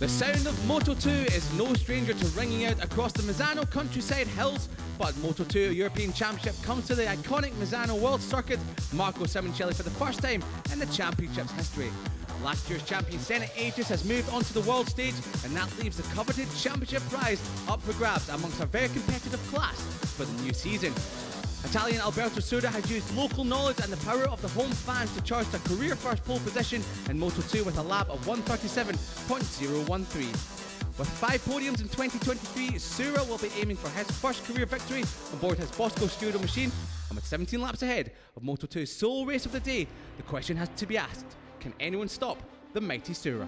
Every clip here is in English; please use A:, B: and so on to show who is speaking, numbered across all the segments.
A: The sound of Moto2 is no stranger to ringing out across the Misano countryside hills, but Moto2 European Championship comes to the iconic Misano World Circuit, Marco Simoncelli for the first time in the championship's history. Last year's champion Senate Aegis has moved onto the world stage, and that leaves the coveted championship prize up for grabs amongst a very competitive class for the new season. Italian Alberto Sura has used local knowledge and the power of the home fans to charge a career first pole position in Moto2 with a lap of 137.013. With 5 podiums in 2023, Sura will be aiming for his first career victory on board his Bosco Studio machine, and with 17 laps ahead of Moto2's sole race of the day, the question has to be asked, can anyone stop the mighty Sura?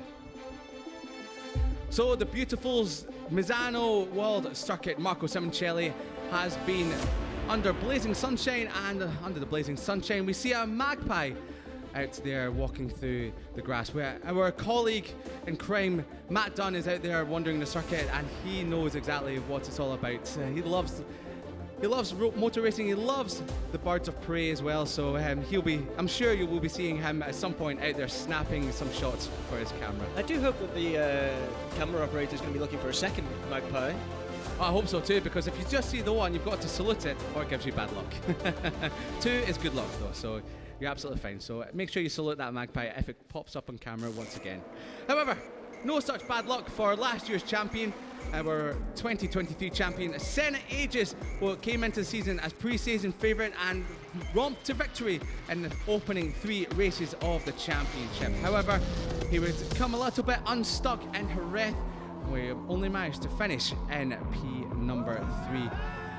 A: So the beautiful Misano World Circuit, Marco Simoncelli, has been under blazing sunshine, and under the blazing sunshine we see a magpie out there walking through the grass, where our colleague in crime Matt Dunn is out there wandering the circuit, and he knows exactly what it's all about. He loves motor racing, he loves the birds of prey as well, so I'm sure you will be seeing him at some point out there snapping some shots for his camera.
B: I do hope that the camera operator is going to be looking for a second magpie.
A: I hope so too, because if you just see the one, you've got to salute it or it gives you bad luck. 2 is good luck though, so you're absolutely fine. So make sure you salute that magpie if it pops up on camera once again. However, no such bad luck for last year's champion, our 2023 champion, Senate Aegis, who came into the season as pre-season favourite and romped to victory in the opening 3 races of the championship. However, he would come a little bit unstuck in Jerez. We only managed to finish in P number 3.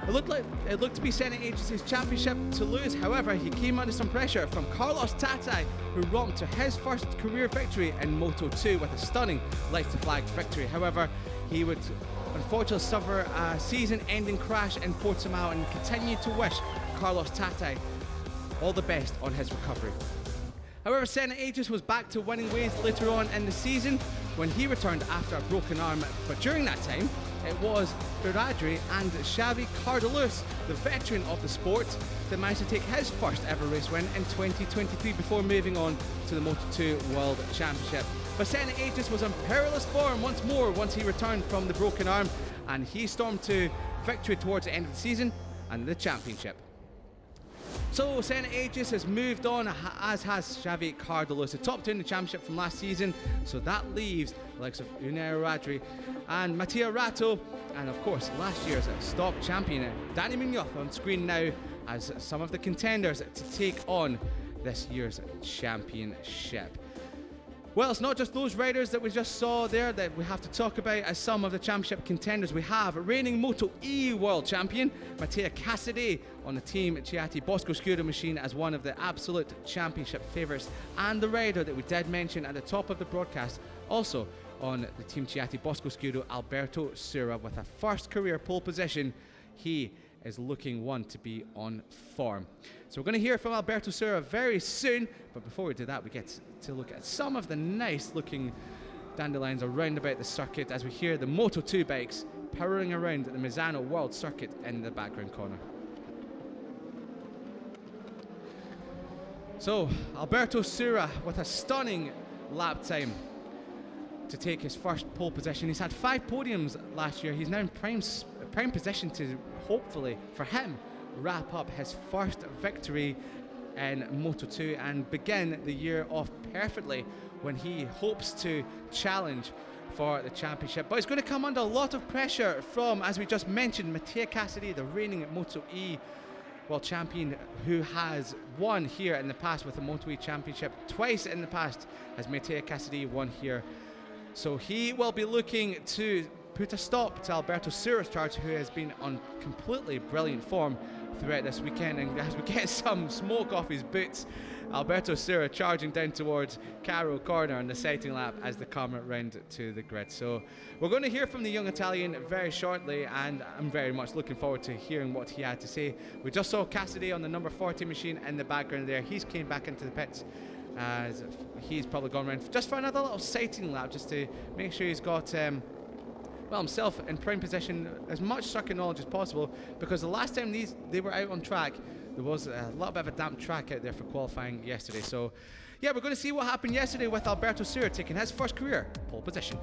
A: It looked to be Senate Aegis' championship to lose. However, he came under some pressure from Carlos Tatai, who romped to his first career victory in Moto2 with a stunning lights to flag victory. However, he would unfortunately suffer a season-ending crash in Portimao, and continue to wish Carlos Tatai all the best on his recovery. However, Senate Aegis was back to winning ways later on in the season when he returned after a broken arm, but during that time it was Biradri and Xavi Cardalus, the veteran of the sport, that managed to take his first ever race win in 2023 before moving on to the Moto2 World Championship. But Senate Aegis was in perilous form once more once he returned from the broken arm, and he stormed to victory towards the end of the season and the championship. So Senate Aegis has moved on, as has Xavi Cardalus, the top 2 in the championship from last season, so that leaves the likes of Unai Radri and Mattia Rato, and of course last year's stock champion Danny Munoz on screen now as some of the contenders to take on this year's championship. Well, it's not just those riders that we just saw there that we have to talk about as some of the championship contenders. We have reigning Moto2 World Champion Matteo Cassidy on the Team Chiatti Bosco Scuderia machine as one of the absolute championship favourites, and the rider that we did mention at the top of the broadcast also on the Team Chiatti Bosco Scuderia, Alberto Sura, with a first career pole position. He is looking one to be on form. So we're going to hear from Alberto Sura very soon, but before we do that, we get to look at some of the nice looking dandelions around about the circuit as we hear the Moto2 bikes powering around the Misano World Circuit in the background corner. So Alberto Sura with a stunning lap time to take his first pole position. He's had 5 podiums last year. He's now in prime position to hopefully, for him, wrap up his first victory in Moto2 and begin the year off perfectly when he hopes to challenge for the championship. But he's going to come under a lot of pressure from, as we just mentioned, Matteo Cassidy, the reigning Moto2 World Champion, who has won here in the past with the Moto2 Championship. Twice in the past has Matteo Cassidy won here. So he will be looking to put a stop to Alberto Sura's charge, who has been on completely brilliant form throughout this weekend. And as we get some smoke off his boots, Alberto Sura charging down towards Caro Corner on the sighting lap as they come round to the grid. So we're going to hear from the young Italian very shortly, and I'm very much looking forward to hearing what he had to say. We just saw Cassidy on the number 40 machine in the background there. He's came back into the pits as he's probably gone around just for another little sighting lap, just to make sure he's got himself in prime position, as much circuit knowledge as possible, because the last time they were out on track, there was a little bit of a damp track out there for qualifying yesterday. So yeah, we're going to see what happened yesterday with Alberto Sura taking his first career pole position.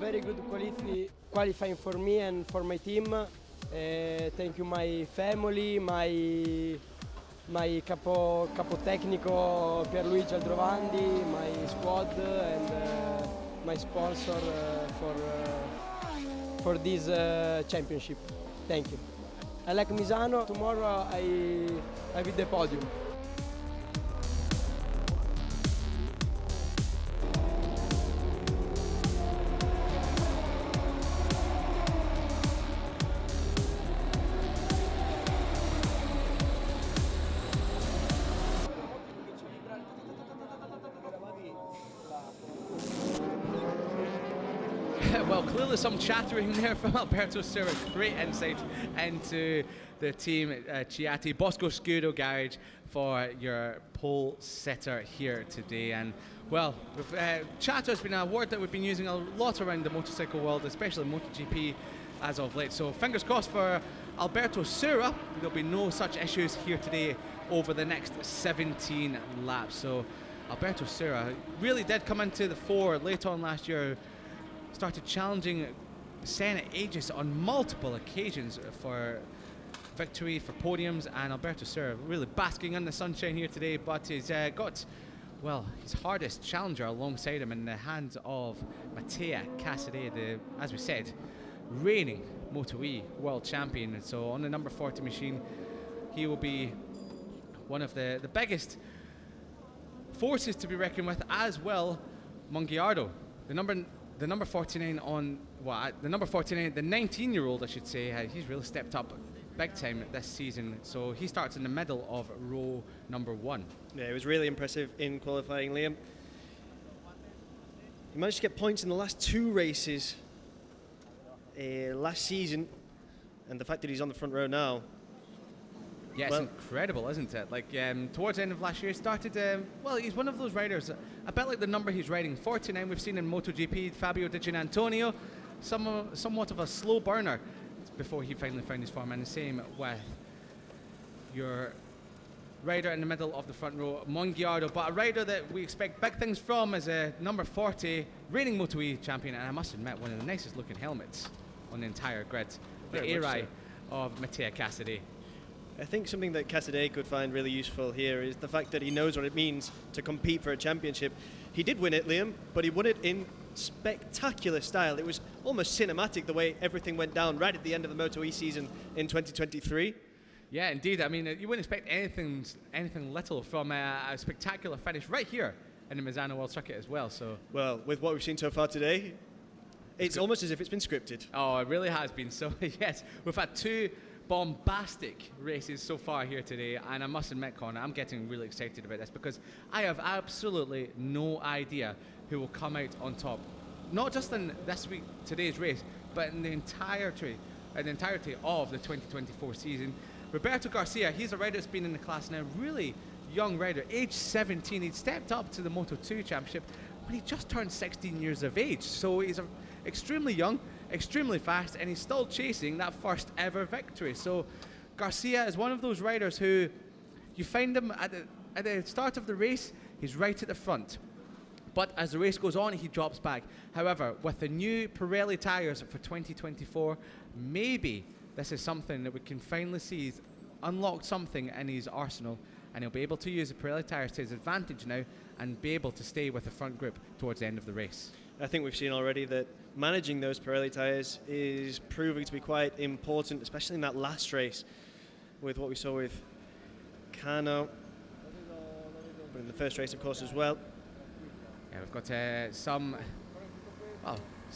C: very good qualifying for me and for my team. Thank you my family, my capo tecnico Pierluigi Aldrovandi, my squad and my sponsor for this championship. Thank you. I like Misano. Tomorrow I will the podium.
A: Well, clearly some chattering there from Alberto Serra. Great insight into the team Chiati Bosco Scudo Garage for your pole sitter here today. And well, chatter has been a word that we've been using a lot around the motorcycle world, especially MotoGP as of late. So fingers crossed for Alberto Serra. There'll be no such issues here today over the next 17 laps. So Alberto Serra really did come into the fore late on last year. Started challenging Senna Aegis on multiple occasions for victory, for podiums, and Alberto Serra really basking in the sunshine here today, but he's got, well, his hardest challenger alongside him in the hands of Mattia Casadei, as we said, reigning Moto2 world champion. And so on the number 40 machine, he will be one of the biggest forces to be reckoned with, as well Mongiardo, the number 49 on, well, the number 49, the 19-year-old, I should say, he's really stepped up big time this season. So he starts in the middle of row number 1.
B: Yeah, it was really impressive in qualifying, Liam. He managed to get points in the last 2 races last season, and the fact that he's on the front row now.
A: Yeah, it's incredible, isn't it? Like, towards the end of last year, he started, well, he's one of those riders, a bit like the number he's riding, 49, we've seen in MotoGP, Fabio Di Giannantonio, somewhat of a slow burner before he finally found his form, and the same with your rider in the middle of the front row, Mongiardo, but a rider that we expect big things from is a number 40, reigning Moto2 champion, and I must admit, one of the nicest looking helmets on the entire grid, the Arai of Mattia Casadei.
B: I think something that Casadei could find really useful here is the fact that he knows what it means to compete for a championship. He did win it, Liam, but he won it in spectacular style. It was almost cinematic the way everything went down right at the end of the Moto2 season in 2023.
A: Yeah, indeed. I mean, you wouldn't expect anything little from a spectacular finish right here in the Misano World Circuit as well. So,
B: well, with what we've seen so far today, it's almost as if it's been scripted.
A: Oh, it really has been. So, yes, we've had 2 bombastic races so far here today, and I must admit, Connor, I'm getting really excited about this because I have absolutely no idea who will come out on top, not just in today's race, but in the entirety of the 2024 season. Roberto Garcia, he's a rider that's been in the class now, really young rider, age 17. He stepped up to the Moto2 championship when he just turned 16 years of age, so he's extremely young, extremely fast, and he's still chasing that first ever victory. So Garcia is one of those riders who you find him at the start of the race, he's right at the front, but as the race goes on, he drops back. However, with the new Pirelli tyres for 2024, maybe this is something that we can finally see. He's unlocked something in his arsenal, and he'll be able to use the Pirelli tyres to his advantage now and be able to stay with the front group towards the end of the race.
B: I think we've seen already that managing those Pirelli tyres is proving to be quite important, especially in that last race with what we saw with Cano, but in the first race, of course, as well.
A: Yeah, we've got some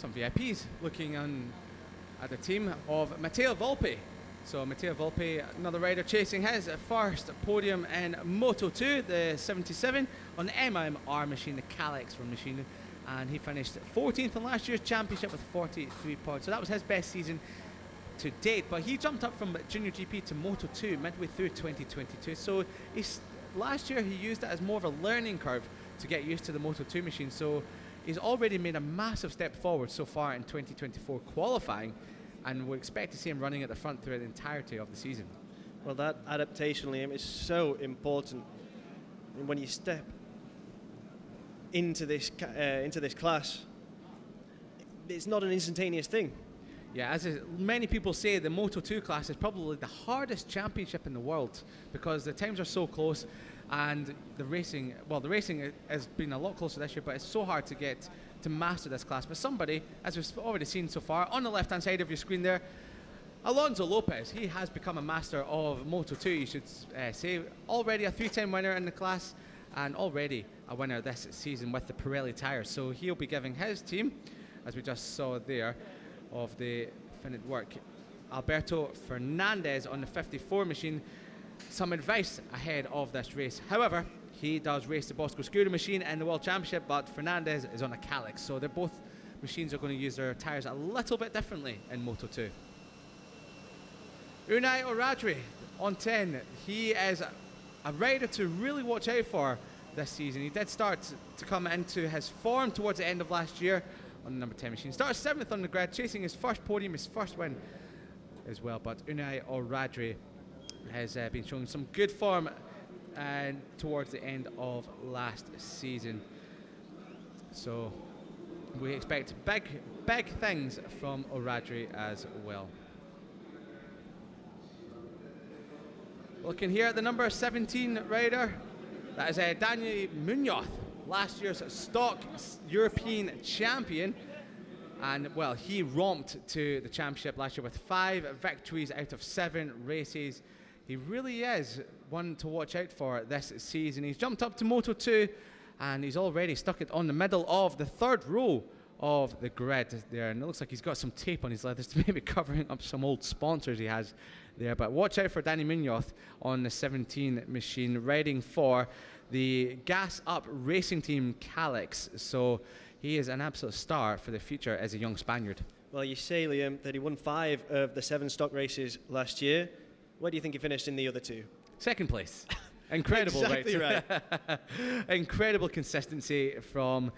A: VIPs looking at the team of Matteo Volpe. So Matteo Volpe, another rider chasing his first podium in Moto2, the 77 on the MMR machine, the Calyx from machine. And he finished 14th in last year's championship with 43 points. So that was his best season to date. But he jumped up from JuniorGP to Moto2 midway through 2022. So last year he used it as more of a learning curve to get used to the Moto2 machine. So he's already made a massive step forward so far in 2024 qualifying. And we expect to see him running at the front throughout the entirety of the season.
B: Well, that adaptation, Liam, is so important. When you step into this class, it's not an instantaneous thing.
A: Yeah, as many people say, the Moto2 class is probably the hardest championship in the world because the times are so close and the racing has been a lot closer this year, but it's so hard to get to master this class. But somebody, as we've already seen so far, on the left-hand side of your screen there, Alonso Lopez, he has become a master of Moto2, you should say. Already a 3-time winner in the class and already a winner this season with the Pirelli tyres. So he'll be giving his team, as we just saw there, of the finished work, Alberto Fernandez on the 54 machine, some advice ahead of this race. However, he does race the Bosco Scura machine in the World Championship, but Fernandez is on a Calyx, so they're both machines are going to use their tyres a little bit differently in Moto2. Unai Oradri on 10. He is a rider to really watch out for this season. He did start to come into his form towards the end of last year on the number 10 machine. Started 7th on the grid, chasing his first podium, his first win as well. But Unai Oradri has been showing some good form towards the end of last season. So we expect big things from Oradri as well. Looking here at the number 17 rider, that is Daniel Munoz, last year's stock European champion. And well, he romped to the championship last year with 5 victories out of 7 races. He really is one to watch out for this season. He's jumped up to Moto2 and he's already stuck it on the middle of the 3rd row of the grid there. And it looks like he's got some tape on his leathers to maybe covering up some old sponsors he has there. But watch out for Danny Munoz on the 17 machine, riding for the Gas Up racing team Calyx. So he is an absolute star for the future as a young Spaniard. Well,
B: you say, Liam, that he won 5 of the 7 stock races last year. Where do you think he finished in the other 2?
A: 2nd place. Incredible,
B: exactly right.
A: Incredible consistency from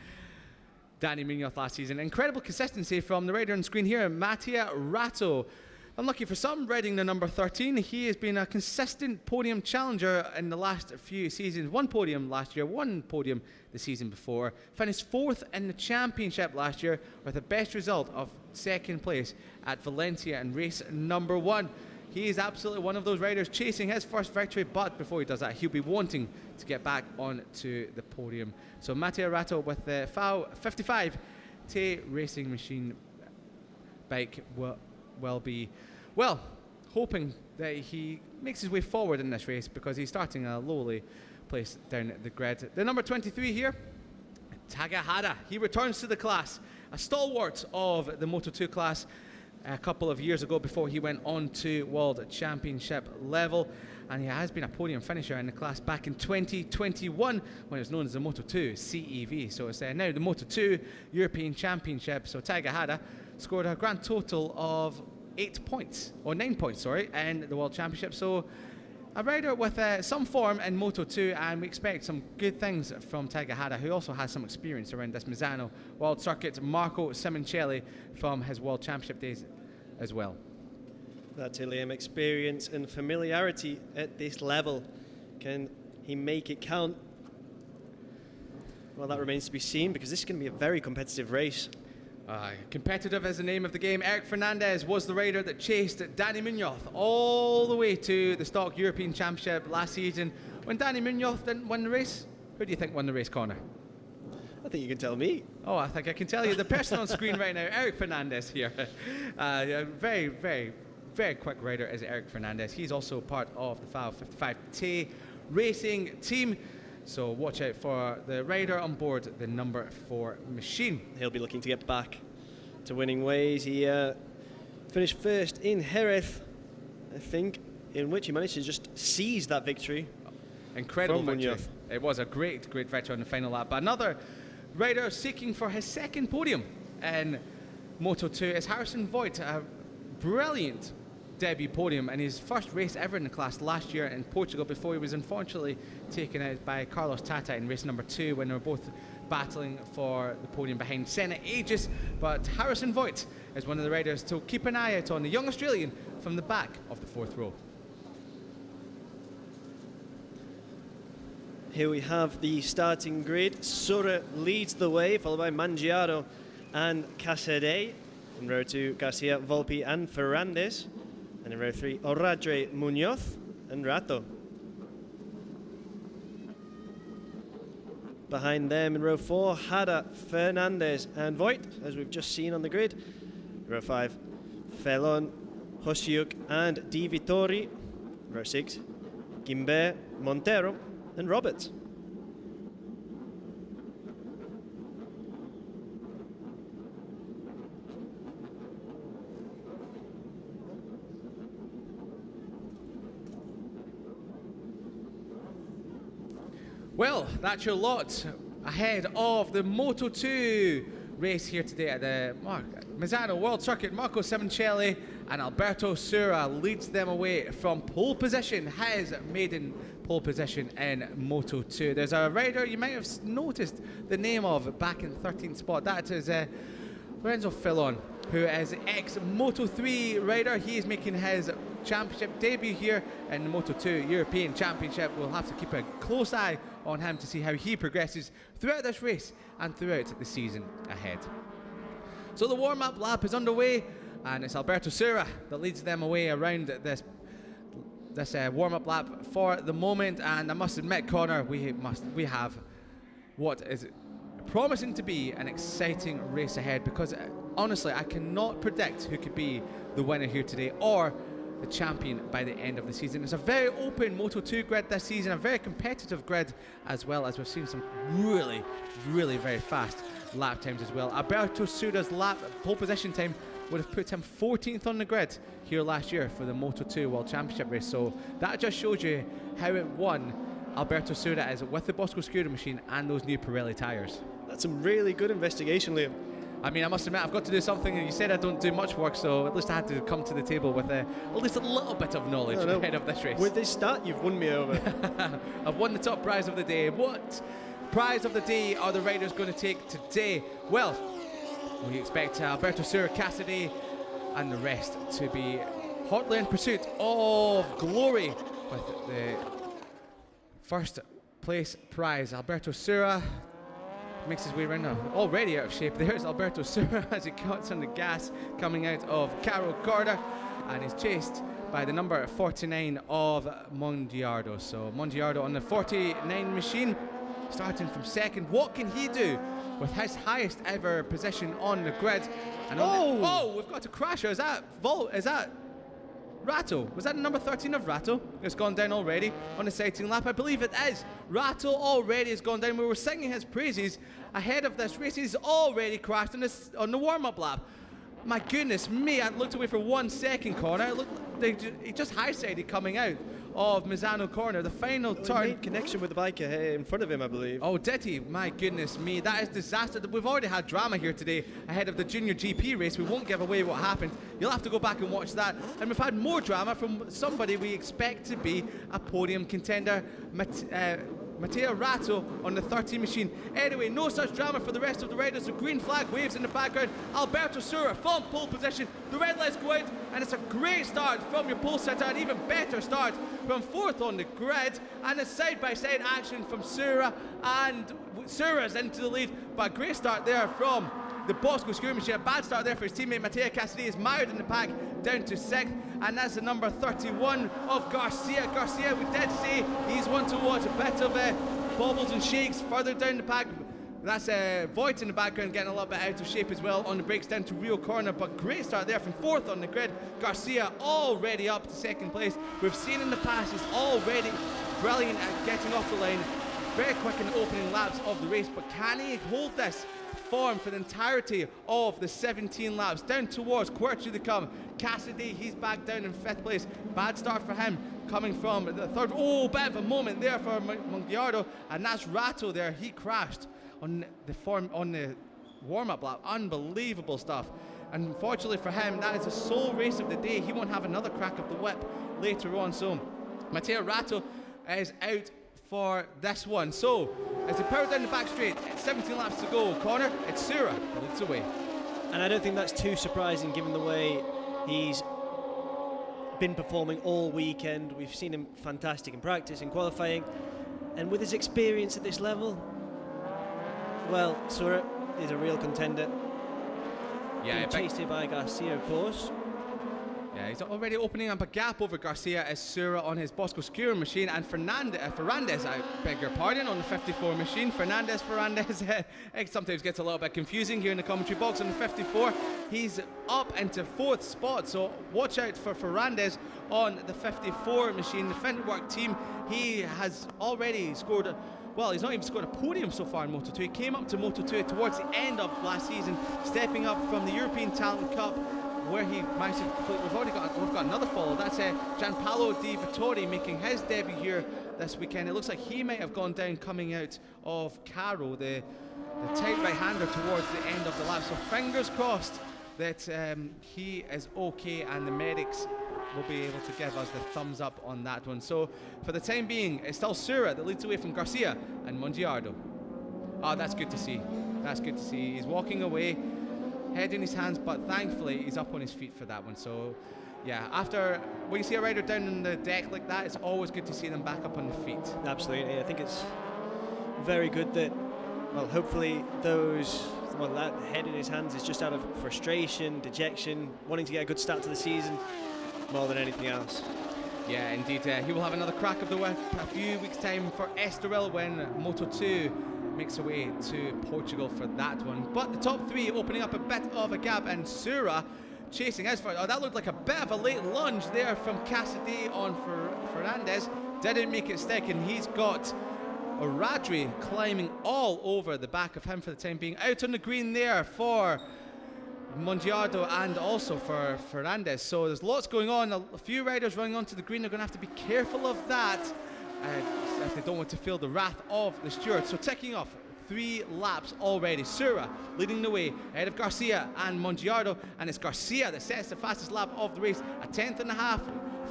A: Danny Munoz last season. Incredible consistency from the rider on screen here, Mattia Ratto. Unlucky for some, riding the number 13. He has been a consistent podium challenger in the last few seasons. 1 podium last year, 1 podium the season before. Finished 4th in the championship last year with a best result of 2nd place at Valencia in race number 1. He is absolutely one of those riders chasing his first victory, but before he does that, he'll be wanting to get back onto the podium. So Mattia Ratto with the FAO 55 T racing machine bike will be, well, hoping that he makes his way forward in this race because he's starting a lowly place down the grid. The number 23 here, Takahata. He returns to the class, a stalwart of the Moto2 class a couple of years ago before he went on to World Championship level, and he has been a podium finisher in the class back in 2021 when it was known as the Moto2 CEV. So it's now the Moto2 European Championship. So Takahata scored a grand total of 9 points, in the World Championship. So a rider with some form in Moto2, and we expect some good things from Takahata, who also has some experience around this Misano World Circuit. Marco Simoncelli from his World Championship days as well.
B: That's Liam, experience and familiarity at this level. Can he make it count? Well, that remains to be seen because this is going to be a very competitive race.
A: Competitive is the name of the game. Eric Fernandez was the rider that chased Danny Munoz all the way to the Stock European Championship last season. When Danny Munoz didn't win the race, who do you think won the race, Connor?
B: I think you can tell me.
A: Oh, I think I can tell you. The person on screen right now, Eric Fernandez here. Very, very, very quick rider is Eric Fernandez. He's also part of the FAO 55T racing team. So watch out for the rider on board the number 4 machine.
B: He'll be looking to get back to winning ways. He finished first in Jerez, I think, in which he managed to just seize that victory.
A: Incredible victory. It was a great victory on the final lap. But another rider seeking for his 2nd podium in Moto2 is Harrison Voigt, a brilliant debut podium in his first race ever in the class last year in Portugal before he was unfortunately taken out by Carlos Tata in race number 2 when they were both battling for the podium behind Senna Aegis. But Harrison Voigt is one of the riders to keep an eye out on, the young Australian from the back of the 4th row.
B: Here we have the starting grid. Sura leads the way, followed by Mangiaro and Casadei. In row 2, Garcia, Volpi, and Ferrandes. And in row 3, Oradre, Munoz, and Rato. Behind them in row 4, Hada, Fernandez, and Voigt, as we've just seen on the grid. Row 5, Felon, Hosiuk, and Di Vittori. Row 6, Gimbert, Montero, and Roberts.
A: Well, that's your lot ahead of the Moto2 race here today at the Misano World Circuit. Marco Simoncelli and Alberto Sura leads them away from pole position, his maiden pole position in Moto2. There's a rider you might have noticed the name of back in 13th spot. That is Lorenzo Filon, who is ex-Moto3 rider. He is making his championship debut here in the Moto2 European Championship. We'll have to keep a close eye on him to see how he progresses throughout this race and throughout the season ahead. So the warm-up lap is underway, and it's Alberto Sura that leads them away around this warm-up lap for the moment. And I must admit, Connor, we have what is promising to be an exciting race ahead, because honestly, I cannot predict who could be the winner here today or the champion by the end of the season. It's a very open Moto2 grid this season, a very competitive grid, as well as we've seen some really, really very fast lap times as well. Alberto Sura's lap pole position time would have put him 14th on the grid here last year for the Moto2 World Championship race. So that just shows you how it won Alberto Sura is with the Bosco Scura machine and those new Pirelli tyres.
B: That's some really good investigation, Liam.
A: I mean, I must admit, I've got to do something. You said I don't do much work, so at least I had to come to the table with at least a little bit of knowledge ahead of this race.
B: With this start, you've won me over.
A: I've won the top prize of the day. What prize of the day are the riders going to take today? Well, we expect Alberto Sura, Cassidy, and the rest to be hotly in pursuit of glory with the first place prize. Alberto Sura makes his way around now. Already out of shape. There's Alberto Sura as he cuts on the gas coming out of Caro Corda, and is chased by the number 49 of Mondiardo. So Mondiardo on the 49 machine, starting from second. What can he do with his highest ever position on the grid? And we've got a crasher. Is that Rato? Was that number 13 of Rato? It's gone down already on the sighting lap. I believe it is. Rato already has gone down. We were singing his praises ahead of this race. He's already crashed on the warm-up lap. My goodness me, I looked away for 1 second, Connor. He just high-sided coming out of Misano corner. The final turn.
B: He made connection with the bike in front of him, I believe.
A: Oh, did he? My goodness me, that is disaster. We've already had drama here today ahead of the JuniorGP race. We won't give away what happened. You'll have to go back and watch that. And we've had more drama from somebody we expect to be a podium contender, Matteo Rato on the 13 machine. Anyway, no such drama for the rest of the riders. The green flag waves in the background. Alberto Sura from pole position. The red lights go out, and it's a great start from your pole sitter. An even better start from fourth on the grid, and a side-by-side action from Sura, and Sura's into the lead. But a great start there from the Bosco Scura machine. A bad start there for his teammate Matteo Cassidy is mired in the pack down to 6th, and that's the number 31 of Garcia. Garcia, we did say he's one to watch. A bit of bobbles and shakes further down the pack. That's Voigt in the background getting a little bit out of shape as well on the brakes down to Rio corner, but great start there from 4th on the grid. Garcia already up to 2nd place. We've seen in the past he's already brilliant at getting off the line, very quick in the opening laps of the race, but can he hold this form for the entirety of the 17 laps? Down towards Querchu they come. Cassidy, he's back down in 5th place. Bad start for him coming from the 3rd. Oh, bit of a moment there for Mondiardo, and that's Rato there. He crashed on the warm-up lap. Unbelievable stuff. Unfortunately for him, that is the sole race of the day. He won't have another crack of the whip later on. So Matteo Rato is out for this one. So as he powered down the back straight, 17 laps to go, Connor, it's Sura that leads away.
B: And I don't think that's too surprising given the way he's been performing all weekend. We've seen him fantastic in practice, in qualifying, and with his experience at this level, well, Sura is a real contender.
A: Yeah,
B: being chased here by Garcia, of course.
A: Yeah, he's already opening up a gap over Garcia as Sura on his Bosco Skewer machine, and Ferrandez, I beg your pardon, on the 54 machine. Ferrandez, it sometimes gets a little bit confusing here in the commentary box. On the 54, he's up into 4th spot, so watch out for Ferrandez on the 54 machine. The Fenwick team, he has already scored well, he's not even scored a podium so far in Moto2. He came up to Moto2 towards the end of last season, stepping up from the European Talent Cup, where he managed to complete. We've got another follow. That's Gianpaolo Di Vittori making his debut here this weekend. It looks like he might have gone down coming out of Caro, the tight right-hander, towards the end of the lap. So fingers crossed that he is okay, and the medics will be able to give us the thumbs up on that one. So for the time being, it's still Sura that leads away from Garcia and Mongiardo. Oh, that's good to see. That's good to see. He's walking away, head in his hands, but thankfully he's up on his feet for that one. So yeah, after when you see a rider down on the deck like that, it's always good to see them back up on the feet.
B: Absolutely. I think it's very good that, well, hopefully that head in his hands is just out of frustration, dejection, wanting to get a good start to the season more than anything else.
A: Yeah, indeed. He will have another crack of the whip a few weeks' time for Estoril when Moto2 makes their way to Portugal for that one. But the top 3 opening up a bit of a gap, and Sura chasing us for. Oh, that looked like a bit of a late lunge there from Cassidy on Fernandez. Didn't make it stick, and he's got Radri climbing all over the back of him for the time being. Out on the green there for Mongiardo and also for Fernandez. So there's lots going on. A few riders running onto the green are going to have to be careful of that if they don't want to feel the wrath of the steward. So ticking off 3 laps already. Sura leading the way ahead of Garcia and Mongiardo, and it's Garcia that sets the fastest lap of the race, a 10.5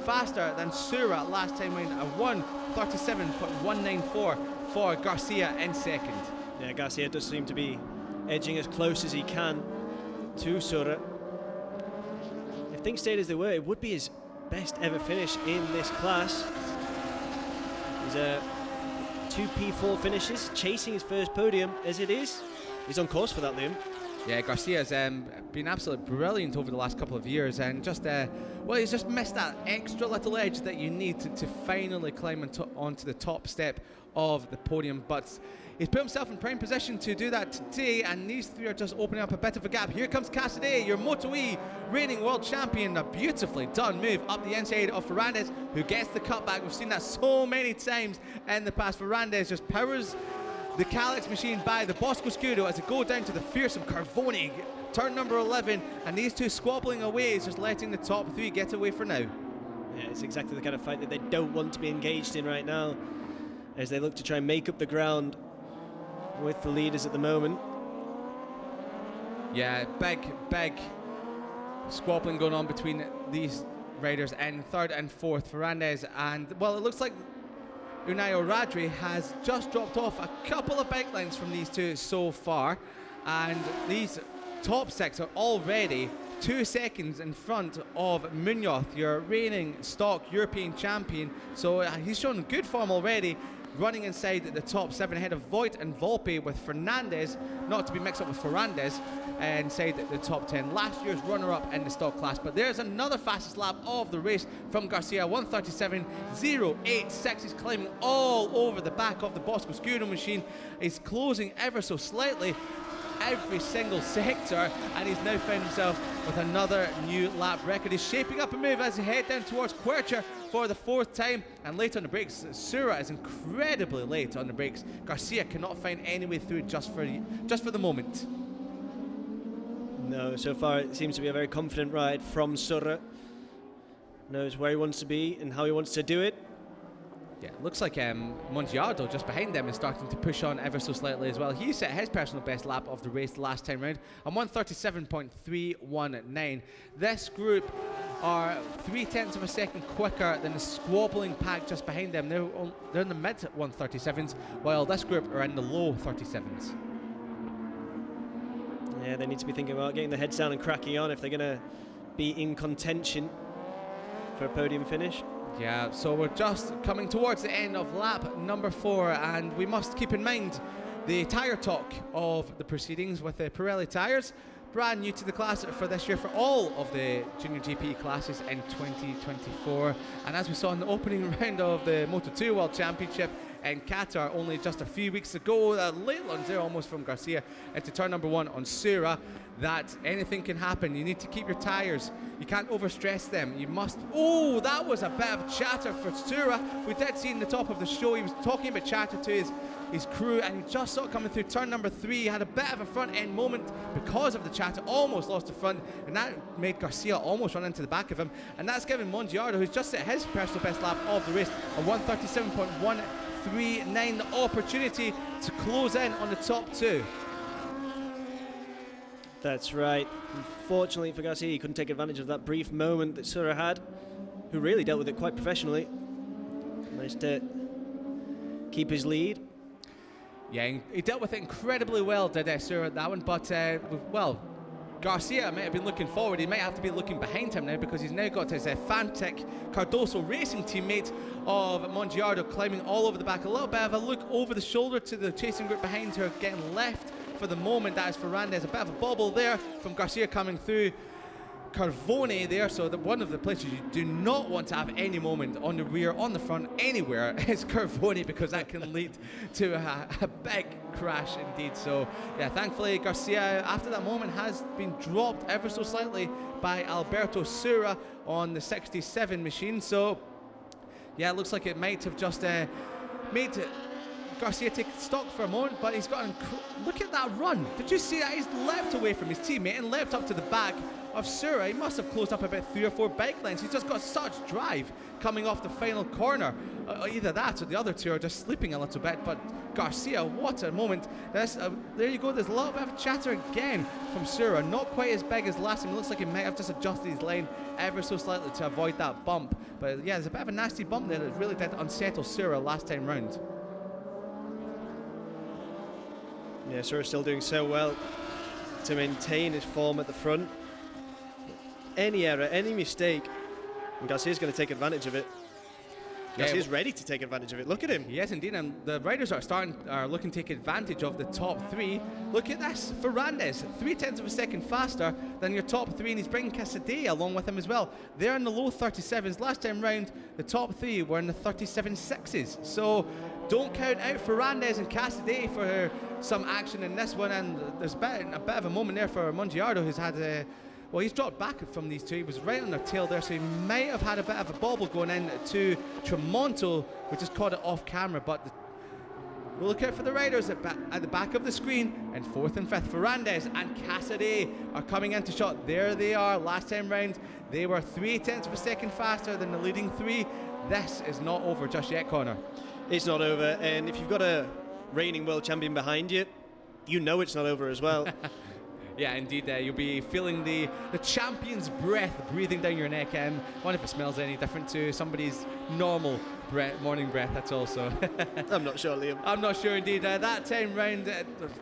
A: faster than Sura last time round, a 1:37.194 for Garcia in second.
B: Yeah, Garcia does seem to be edging as close as he can to Sura. If things stayed as they were, it would be his best ever finish in this class. He's 2 P4 finishes, chasing his first podium as it is. He's on course for that, Liam.
A: Yeah, Garcia's been absolutely brilliant over the last couple of years, and just well, he's just missed that extra little edge that you need to finally climb onto the top step of the podium. But he's put himself in prime position to do that today, and these 3 are just opening up a bit of a gap. Here comes Cassidy, your Moto2 reigning world champion. A beautifully done move up the inside of Ferrandez, who gets the cutback. We've seen that so many times in the past. Ferrandez just powers the Calyx machine by the Bosco Scudo as it go down to the fearsome Carvoni, turn number 11, and these 2 squabbling away is just letting the top 3 get away for now.
B: Yeah, it's exactly the kind of fight that they don't want to be engaged in right now, as they look to try and make up the ground with the leaders at the moment.
A: Yeah, big squabbling going on between these riders in 3rd and 4th. Ferrandez and, well, it looks like Unayo Radri has just dropped off a couple of bike lengths from these 2 so far, and these top 6 are already 2 seconds in front of Munoz, your reigning stock European champion. So he's shown good form already, running inside the top 7 ahead of Voigt and Volpe, with Fernandez, not to be mixed up with Ferrandez, inside the top 10. Last year's runner-up in the stock class. But there's another fastest lap of the race from Garcia, 1:37.086. He's climbing all over the back of the Bosco Scudo machine. He's closing ever so slightly every single sector, and he's now found himself with another new lap record. He's shaping up a move as he head down towards Quercher for the 4th time, and late on the brakes. Sura is incredibly late on the brakes. Garcia cannot find any way through just for the moment.
B: No, so far it seems to be a very confident ride from Sura. Knows where he wants to be and how he wants to do it.
A: Yeah, looks like Mongiardo just behind them is starting to push on ever so slightly as well. He set his personal best lap of the race last time round on 1:37.319. This group are 0.3 of a second quicker than the squabbling pack just behind them. They're in the mid 1:37s, while this group are in the low 37s.
B: Yeah, they need to be thinking about getting their heads down and cracking on if they're going to be in contention for a podium finish.
A: Yeah, so we're just coming towards the end of lap number 4, and we must keep in mind the tyre talk of the proceedings with the Pirelli tyres. brand new to the class for this year for all of the Junior GP classes in 2024. And as we saw in the opening round of the Moto2 World Championship in Qatar only just a few weeks ago, late lunge there almost from Garcia into turn number 1 on Sura, that anything can happen. You need to keep your tyres. You can't overstress them. You must. Oh, that was a bit of chatter for Sura. We did see in the top of the show, he was talking about chatter to his crew, and you just saw it coming through turn number 3. He had a bit of a front end moment because of the chatter, almost lost the front, and that made Garcia almost run into the back of him. And that's given Mongiardo, who's just set his personal best lap of the race, a 137.139, the opportunity to close in on the top 2.
B: That's right. Unfortunately for Garcia, he couldn't take advantage of that brief moment that Sura had, who really dealt with it quite professionally. Managed to keep his lead.
A: Yeah, he dealt with it incredibly well, did Sura, that one, but, well, Garcia might have been looking forward. He might have to be looking behind him now, because he's now got his Fantic Cardoso Racing teammate of Mongiardo climbing all over the back. A little bit of a look over the shoulder to the chasing group behind, who are getting left for the moment. That is Ferrandez. A bit of a bobble there from Garcia coming through Carvone there, so that one of the places you do not want to have any moment on the rear, on the front, anywhere is Carvone, because that can lead to a big crash indeed. So yeah, thankfully Garcia after that moment has been dropped ever so slightly by Alberto Sura on the 67 machine. So yeah, it looks like it might have just made Garcia take stock for a moment, but he's got look at that run. Did you see that? He's leapt away from his teammate and leapt up to the back of Sura. He must have closed up about 3 or 4 bike lengths. He's just got such drive coming off the final corner. Either that or the other two are just sleeping a little bit, but Garcia, what a moment. There you go, there's a little bit of chatter again from Sura. Not quite as big as last time. It looks like he might have just adjusted his lane ever so slightly to avoid that bump. But yeah, there's a bit of a nasty bump there that really did unsettle Sura last time round.
B: Yeah, Sura's still doing so well to maintain his form at the front. Any error, any mistake, and Garcia's going to take advantage of it. Garcia's ready to take advantage of it. Look at him.
A: Yes, indeed, and the riders are looking to take advantage of the top 3. Look at this, Ferrandez, 0.3 of a second faster than your top 3, and he's bringing Casadei along with him as well. They're in the low 37s. Last time round, the top 3 were in the 37.6s. So don't count out Ferrandez and Casadei for some action in this one, and there's a bit of a moment there for Mongiardo, who's had well, he's dropped back from these two. He was right on their tail there, so he might have had a bit of a bobble going in to Tremonto, which just caught it off camera. But we'll look out for the riders at the back of the screen. And 4th and 5th, Ferrandez and Casadei are coming into shot. There they are. Last time round, they were 0.3 of a second faster than the leading 3. This is not over just yet, Connor.
B: It's not over, and if you've got a reigning world champion behind you, you know it's not over as well.
A: Yeah, indeed, you'll be feeling the champion's breath breathing down your neck. Wonder if it smells any different to somebody's normal morning breath, that's also.
B: I'm not sure, Liam.
A: I'm not sure indeed. That time round,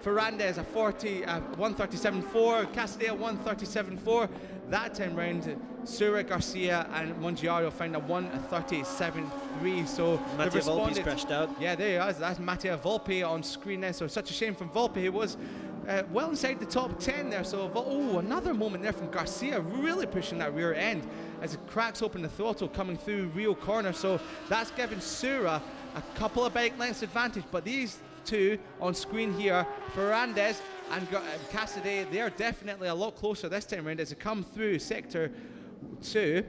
A: Ferrandez a 137.4, Casadei a 137.4. That time round, Sura, Garcia and Mongiardo found a 137.3. So
B: Mattia Volpe's crashed out.
A: Yeah, there he is. That's Mattia Volpe on screen there. So such a shame from Volpe, who was well inside the top 10 there. So, another moment there from Garcia, really pushing that rear end as it cracks open the throttle coming through Rio corner. So that's given Sura a couple of bike lengths advantage. But these two on screen here, Ferrandez and Casadei, they are definitely a lot closer this time around as they come through sector 2.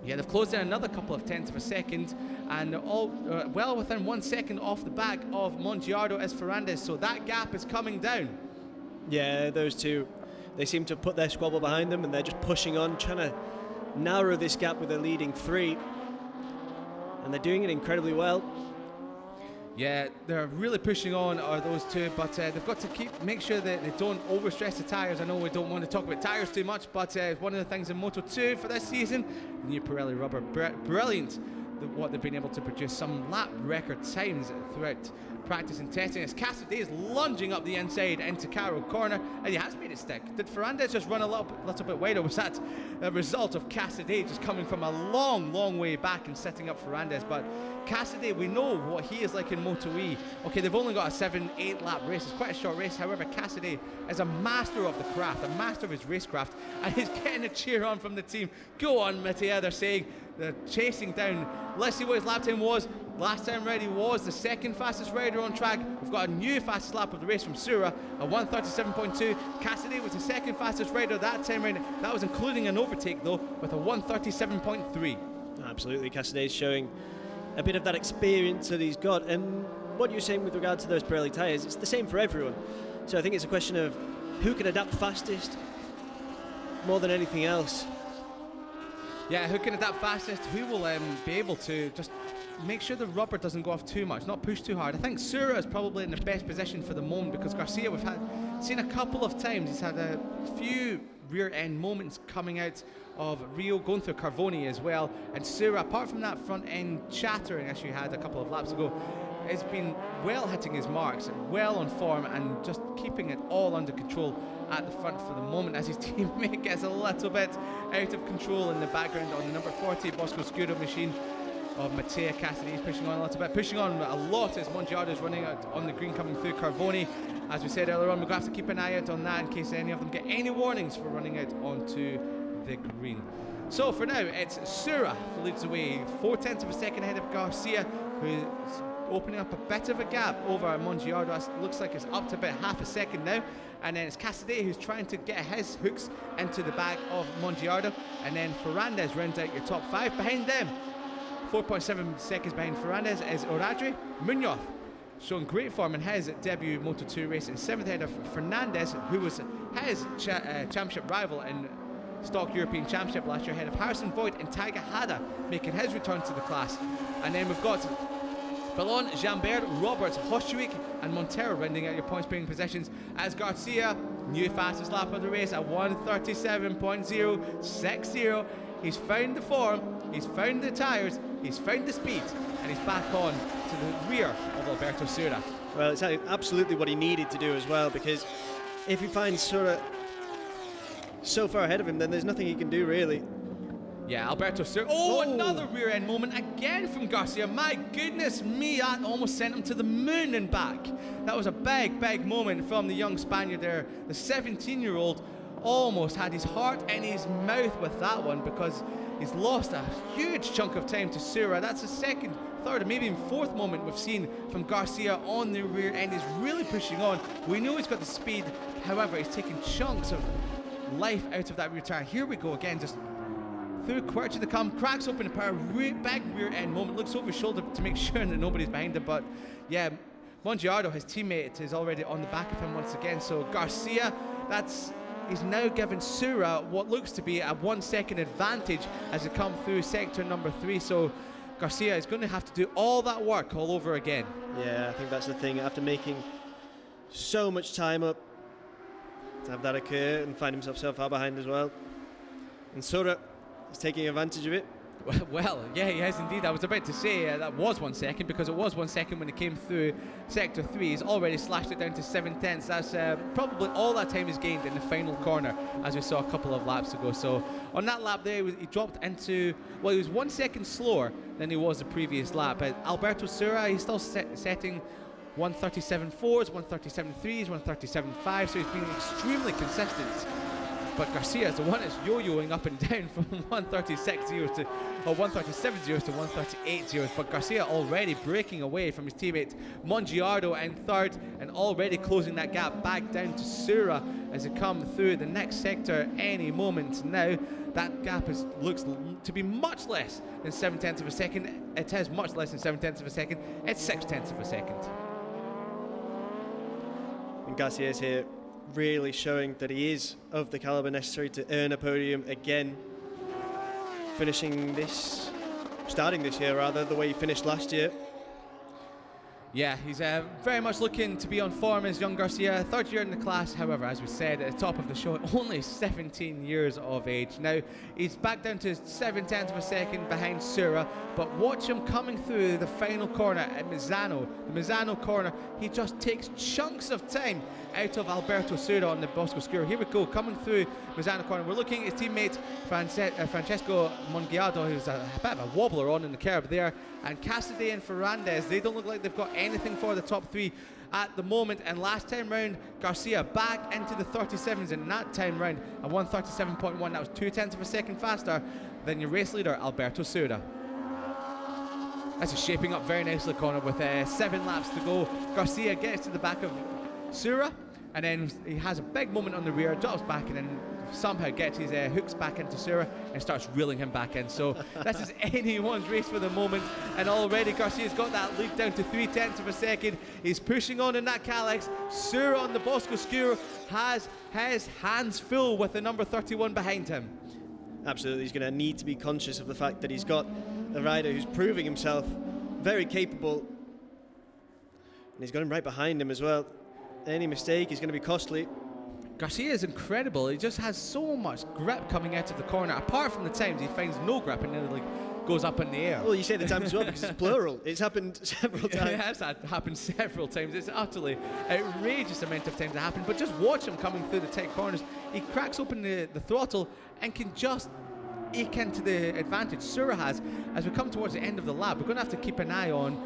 A: Yeah, they've closed in another couple of tenths of a second, and they're all well within 1 second off the back of Mongiardo as Ferrandez. So that gap is coming down.
B: Yeah, those two, they seem to have put their squabble behind them, and they're just pushing on, trying to narrow this gap with the leading 3. And they're doing it incredibly well.
A: Yeah, they're really pushing on, are those two, but they've got to make sure that they don't overstress the tyres. I know we don't want to talk about tyres too much, but one of the things in Moto2 for this season, the new Pirelli rubber, brilliant what they've been able to produce. Some lap record times throughout practice and testing. As Cassidy is lunging up the inside into Caro corner, and he has made it stick. Did Ferrandez just run a little bit wide, or was that a result of Cassidy just coming from a long way back and setting up Ferrandez? But Cassidy, we know what he is like in Moto2. Okay, they've only got a 7-8 lap race. It's quite a short race. However, Cassidy is a master of the craft, a master of his racecraft, and he's getting a cheer on from the team. Go on, Mattia, they're saying. They're chasing down. Let's see what his lap time was. Last time round he was the second fastest rider on track. We've got a new fastest lap of the race from Sura, a 1:37.2. Cassidy was the second fastest rider that time round. That was including an overtake though, with a 1:37.3.
B: Absolutely, Cassidy's showing a bit of that experience that he's got. And what you're saying with regard to those Pirelli tyres, it's the same for everyone. So I think it's a question of who can adapt fastest more than anything else.
A: Yeah, who can adapt fastest? Who will be able to just make sure the rubber doesn't go off too much, not push too hard. I think Sura is probably in the best position for the moment, because Garcia, we've seen a couple of times, he's had a few rear end moments coming out of Rio, going through Carvoni as well. And Sura, apart from that front end chattering issue he had a couple of laps ago, has been well hitting his marks, well on form, and just keeping it all under control at the front for the moment, as his teammate gets a little bit out of control in the background on the number 40 Bosco Scuro machine of Mattia Cassidy. He's pushing on a little bit, pushing on a lot as Mongiardo is running out on the green coming through Carvoni. As we said earlier on, we're going to have to keep an eye out on that in case any of them get any warnings for running out onto the green. So for now, it's Sura who leads the way, 0.4 of a second ahead of Garcia, who's opening up a bit of a gap over Mongiardo. It looks like it's up to about half a second now. And then it's Cassidy who's trying to get his hooks into the back of Mongiardo. And then Ferrandez rounds out your top 5. Behind them, 4.7 seconds behind Ferrandez, is Oradri. Munoz showing great form in his debut Moto2 race in 7th ahead of Fernandez, who was his championship rival in Stock European Championship last year, ahead of Harrison Voigt and Taiga Hada making his return to the class. And then we've got Fallon, Jambert, Roberts, Hoshwick and Montero rounding out your points paying positions, as Garcia, new fastest lap of the race at 1:37.060. He's found the form, he's found the tyres, he's found the speed, and he's back on to the rear of Alberto Sura.
B: Well, it's absolutely what he needed to do as well, because if he finds Sura so far ahead of him, then there's nothing he can do really.
A: Yeah, Alberto Sura. Oh, another rear end moment again from Garcia. My goodness me, that almost sent him to the moon and back. That was a big moment from the young Spaniard there. The 17-year-old almost had his heart in his mouth with that one, because he's lost a huge chunk of time to Sura. That's the second, third, and maybe even fourth moment we've seen from Garcia on the rear end. He's really pushing on. We know he's got the speed, however, he's taking chunks of life out of that rear tire. Here we go again, just through quarter to come, cracks open a power, big rear end moment, looks over his shoulder to make sure that nobody's behind him. But yeah, Mongiardo, his teammate, is already on the back of him once again. So Garcia, he's now given Sura what looks to be a 1 second advantage as they come through sector number 3. So Garcia is going to have to do all that work all over again.
B: Yeah, I think that's the thing. After making so much time up, to have that occur and find himself so far behind as well. And Sura is taking advantage of it.
A: Well, yeah, he has indeed. I was about to say that was 1 second, because it was 1 second when it came through sector 3. He's already slashed it down to 7/10. That's probably all that time is gained in the final corner, as we saw a couple of laps ago. So on that lap there, he dropped into, well, he was 1 second slower than he was the previous lap. But Alberto Sura, he's still setting 1:37.4s, 1:37.3s, 1:37.5, so he's been extremely consistent. But Garcia is the one that's yo-yoing up and down from 1:36.0 to 1:37.0 to 1:38.0. But Garcia already breaking away from his teammate Mongiardo in third, and already closing that gap back down to Sura as they come through the next sector any moment now. That gap looks to be much less than 7/10 of a second. It is much less than 7/10 of a second. It's 6/10 of a second.
B: And Garcia is here, really showing that he is of the caliber necessary to earn a podium again. Starting this year rather, the way he finished last year.
A: Yeah, he's very much looking to be on form as young Garcia. Third year in the class, however, as we said at the top of the show, only 17 years of age. Now, he's back down to 0.7 of a second behind Sura, but watch him coming through the final corner at Misano. The Misano corner, he just takes chunks of time out of Alberto Sura on the Bosco Scuro. Here we go, coming through Misano corner. We're looking at his teammate Francesco Mongiardo, who's a bit of a wobbler on in the curb there, and Cassidy and Ferrandez, they don't look like they've got anything for the top three at the moment. And last time round, Garcia back into the 37s, and that time round a 1:37.1. That was 0.2 of a second faster than your race leader Alberto Sura. This is shaping up very nicely, Connor, with 7 laps to go. Garcia gets to the back of Sura, and then he has a big moment on the rear, drops back, and then somehow gets his hooks back into Sura and starts reeling him back in. So this is anyone's race for the moment, and already Garcia's got that lead down to 0.3 of a second. He's pushing on in that Calyx. Sura on the Bosco Scuro has his hands full with the number 31 behind him.
B: Absolutely, he's going to need to be conscious of the fact that he's got a rider who's proving himself very capable, and he's got him right behind him as well. Any mistake is going to be costly.
A: Garcia is incredible. He just has so much grip coming out of the corner. Apart from the times he finds no grip and then goes up in the air.
B: Well, you say the times as well because it's plural. It's happened several times.
A: It has happened several times. It's utterly outrageous amount of times it happened. But just watch him coming through the tight corners. He cracks open the throttle and can just eke into the advantage Sura has. As we come towards the end of the lap, we're going to have to keep an eye on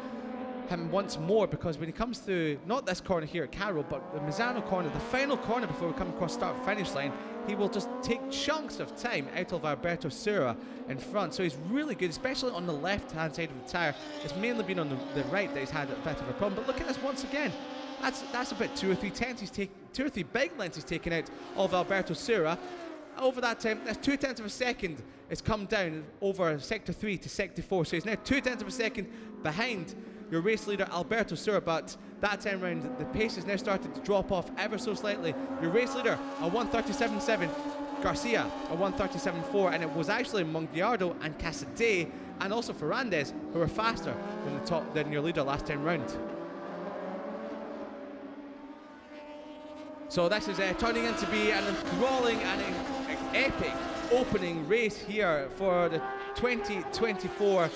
A: him once more, because when he comes through, not this corner here at Carroll, but the Misano corner, the final corner before we come across start finish line, he will just take chunks of time out of Alberto Sura in front. So he's really good, especially on the left hand side of the tyre. It's mainly been on the right that he's had a bit of a problem. But look at this once again. That's about 2 or 3 tenths 2 or 3 big lengths he's taken out of Alberto Sura. Over that time, that's 0.2 of a second. It's come down over sector 3 to sector 4. So he's now 0.2 of a second behind your race leader Alberto Sura, but that time round the pace has now started to drop off ever so slightly. Your race leader a 1:37.7, Garcia a 1:37.4, and it was actually Mongiardo and Casadei and also Ferrandez who were faster than your leader last time round. So this is turning into be an enthralling and an epic opening race here for the 2024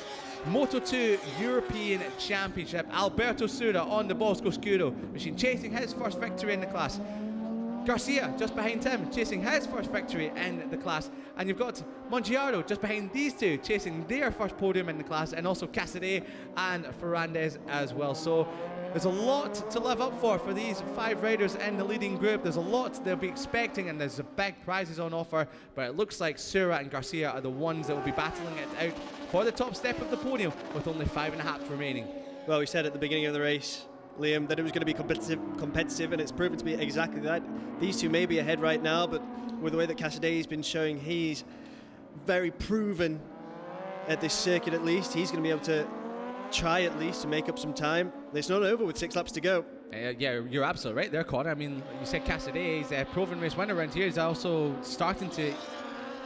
A: Moto2 European Championship. Alberto Sura on the Bosco Scuro machine, chasing his first victory in the class. Garcia just behind him, chasing his first victory in the class. And you've got Mongiardo just behind these two, chasing their first podium in the class, and also Casadei and Ferrandez as well. So there's a lot to live up for these 5 riders in the leading group. There's a lot they'll be expecting, and there's big prizes on offer, but it looks like Sura and Garcia are the ones that will be battling it out for the top step of the podium with only 5.5 remaining.
B: Well, we said at the beginning of the race, Liam, that it was going to be competitive, and it's proven to be exactly that. These two may be ahead right now, but with the way that Casadei has been showing, he's very proven at this circuit at least. He's going to be able to try at least to make up some time. It's not over with 6 laps to go.
A: Yeah, you're absolutely right there, Connor. I mean, you said Casadei, he's a proven race winner around here. He's also starting to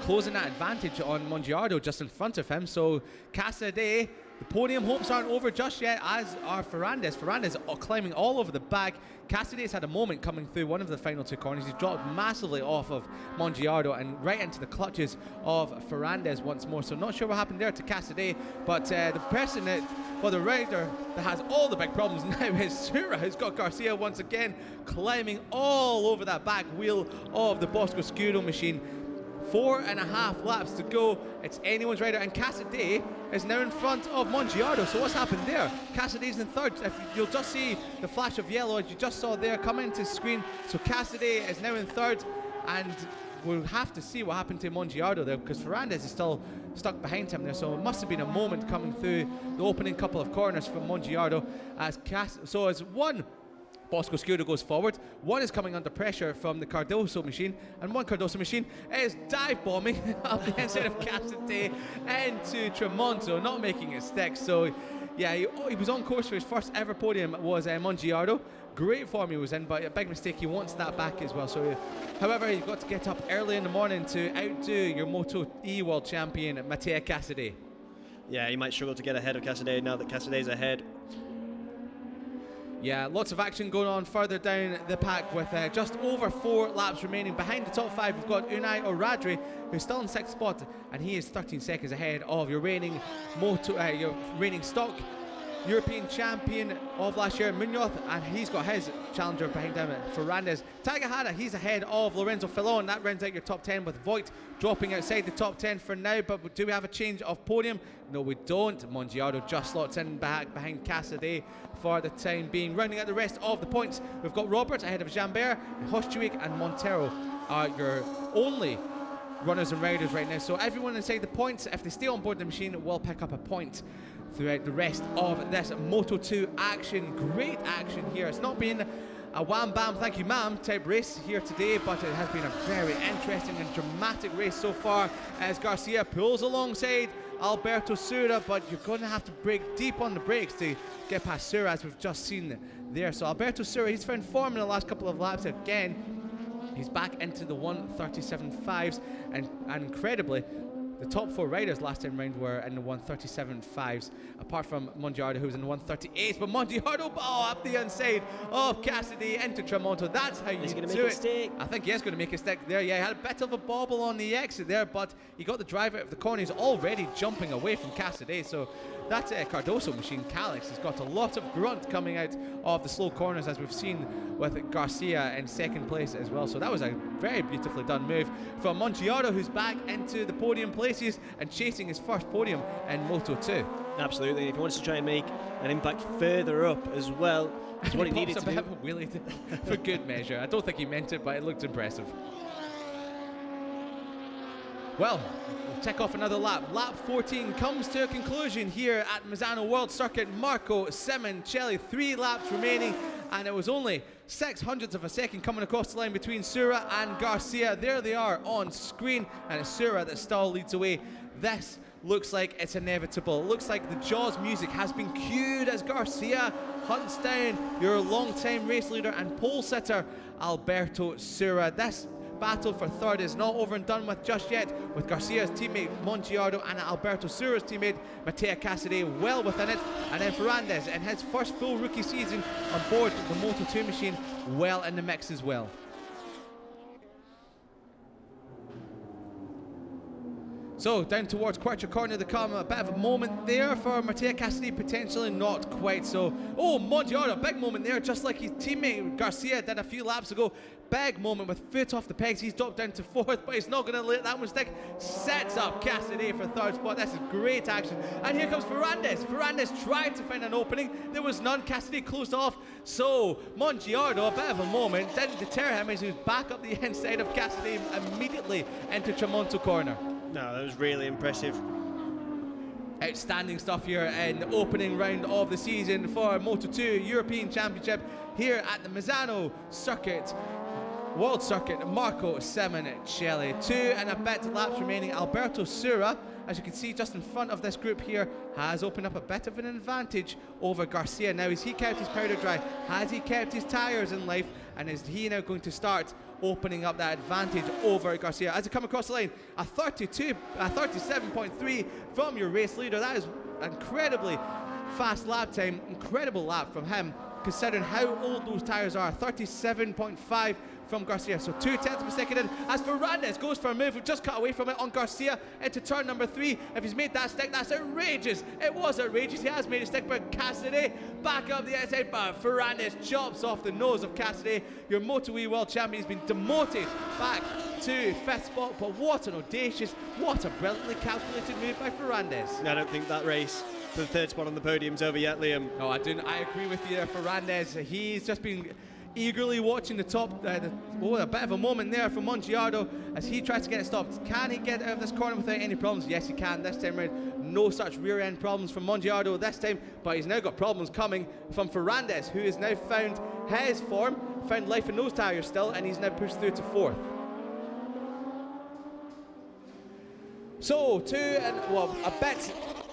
A: closing that advantage on Mongiardo just in front of him. So Casadei, the podium hopes aren't over just yet, as are Ferrandez. Ferrandez climbing all over the back. Casadei's had a moment coming through one of the final 2 corners. He's dropped massively off of Mongiardo and right into the clutches of Ferrandez once more. So not sure what happened there to Casadei, but the person that, well, the rider that has all the big problems now is Sura, who's got Garcia once again climbing all over that back wheel of the Bosco Scuro machine. 4.5 laps to go. It's anyone's rider, and Casadei is now in front of Mongiardo. So what's happened there? Casadei's in third. If you'll just see the flash of yellow as you just saw there come into the screen. So Casadei is now in third, and we'll have to see what happened to Mongiardo there, because Ferrandez is still stuck behind him there. So it must have been a moment coming through the opening couple of corners from Mongiardo. So as one Bosco Scuro goes forward, one is coming under pressure from the Cardoso machine, and one Cardoso machine is dive bombing up the inside of Casadei into Tremonto, not making it stick. So yeah, he was on course for his first ever podium, was Mongiardo. Great form he was in, but a big mistake, he wants that back as well. So however, you've got to get up early in the morning to outdo your Moto2 world champion Matteo Casadei.
B: Yeah, he might struggle to get ahead of Casadei now that Casadei's ahead.
A: Yeah, lots of action going on further down the pack with just over 4 laps remaining. Behind the top 5, we've got Unai Oradre, who's still in 6th spot, and he is 13 seconds ahead of your reigning your reigning stock European champion of last year, Munoz, and he's got his challenger behind him, Ferrandis. Takahara, he's ahead of Lorenzo Filon. That rounds out your top 10 with Voigt dropping outside the top 10 for now. But do we have a change of podium? No, we don't. Mongiardo just slots in back behind Cassidy for the time being. Rounding out the rest of the points, we've got Roberts ahead of Jambert, Hostuik and Montero are your only runners and riders right now. So everyone inside the points, if they stay on board the machine, will pick up a point throughout the rest of this Moto2 action. Great action here. It's not been a wham bam thank you ma'am type race here today, but it has been a very interesting and dramatic race so far as Garcia pulls alongside Alberto Sura, but you're going to have to brake deep on the brakes to get past Sura, as we've just seen there. So Alberto Sura, he's found form in the last couple of laps again. He's back into the 1:37.5s, and incredibly, the top 4 riders last time round were in the 1:37.5s, apart from Mongiardo, who was in the 1:38s. But Mongiardo, up the inside of Cassidy into Tramonto. That's how you do it.
C: He's going to make it stick.
A: I think he is going to make it stick there. Yeah, he had a bit of a bobble on the exit there, but he got the drive out of the corner. He's already jumping away from Cassidy. So that Cardoso machine, Calix, has got a lot of grunt coming out of the slow corners, as we've seen with Garcia in 2nd place as well. So that was a very beautifully done move from Mongiardo, who's back into the podium places and chasing his first podium in Moto2.
B: Absolutely. If he wants to try and make an impact further up as well, it's what he needed to do.
A: A bit of a wheelie for good measure. I don't think he meant it, but it looked impressive. Well, we'll check off another lap. Lap 14 comes to a conclusion here at Misano World Circuit. Marco Simoncelli, 3 laps remaining, and it was only 600ths of a second coming across the line between Sura and Garcia. There they are on screen, and it's Sura that still leads away. This looks like it's inevitable. It looks like the Jaws music has been cued as Garcia hunts down your long-time race leader and pole sitter, Alberto Sura. This battle for 3rd is not over and done with just yet, with Garcia's teammate Mongiardo and Alberto Sura's teammate Matteo Cassidy well within it, and then Ferrandis in his first full rookie season on board the Moto2 machine well in the mix as well. So down towards Quattro Corner, there come a bit of a moment there for Matteo Cassidy, potentially not quite so. Oh, Mongiardo, big moment there, just like his teammate Garcia did a few laps ago. Big moment with foot off the pegs. He's dropped down to 4th, but he's not going to let that one stick. Sets up Cassidy for 3rd spot. This is great action. And here comes Ferrandis. Ferrandis tried to find an opening. There was none. Cassidy closed off. So Mongiardo, a bit of a moment, didn't deter him as he was back up the inside of Cassidy immediately into Tramonto Corner.
B: No, that was really impressive.
A: Outstanding stuff here in the opening round of the season for Moto2 European Championship here at the Misano Circuit, World Circuit. Marco Simoncelli, 2 and a bit laps remaining. Alberto Sura, as you can see just in front of this group here, has opened up a bit of an advantage over Garcia. Now, has he kept his powder dry? Has he kept his tyres in life? And is he now going to start opening up that advantage over Garcia as they come across the line? A 37.3 from your race leader. That is incredibly fast lap time. Incredible lap from him, considering how old those tyres are. 37.5 from Garcia, so 0.2 of a second in, as Ferrandis goes for a move. We've just cut away from it on Garcia into turn number 3. If he's made that stick, that's outrageous. It was outrageous. He has made a stick, but Cassidy back up the outside, but Ferrandis chops off the nose of Cassidy. Your Moto2 world champion has been demoted back to 5th spot, but what an audacious, what a brilliantly calculated move by Ferrandis.
B: I don't think that race for the 3rd spot on the podium's over yet, Liam.
A: No, I don't. I agree with you there, Ferrandis. He's just been eagerly watching the top. A bit of a moment there for Mongiardo as he tries to get it stopped. Can he get out of this corner without any problems? Yes, he can. This time around, no such rear end problems from Mongiardo this time, but he's now got problems coming from Ferrandis, who has now found his form, found life in those tyres still, and he's now pushed through to 4th. So,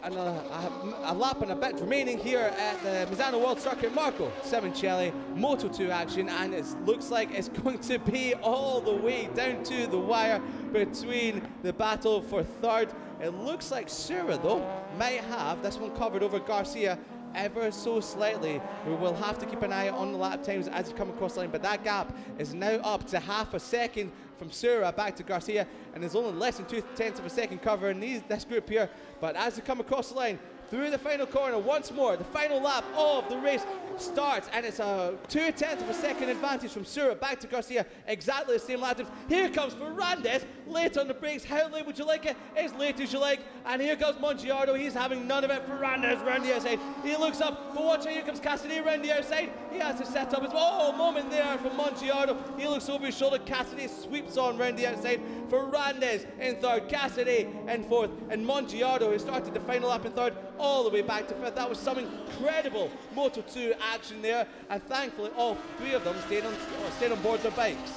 A: a lap and a bit remaining here at the Misano World Circuit. Marco Simoncelli, Moto2 action, and it looks like it's going to be all the way down to the wire between the battle for 3rd. It looks like Sura, though, might have this one covered over Garcia ever so slightly. We will have to keep an eye on the lap times as you come across the line, but that gap is now up to half a second from Sura back to Garcia, and there's only less than 0.2 of a second covering this group here. But as they come across the line, through the final corner once more, the final lap of the race starts, and it's a 0.2 of a second advantage from Sura back to Garcia, exactly the same lap times. Here comes Ferrandez, late on the brakes. How late would you like it? As late as you like. And here comes Mongiardo, he's having none of it. Ferrandez round the outside, he looks up, but watch out, here comes Cassidy round the outside. He has to set up as well. Oh, moment there from Mongiardo, he looks over his shoulder, Cassidy sweeps on round the outside. Ferrandez in third, Cassidy in fourth, and Mongiardo, who started the final lap in third, all the way back to fifth. That was some incredible Moto2 action there, and thankfully all three of them stayed on board their bikes.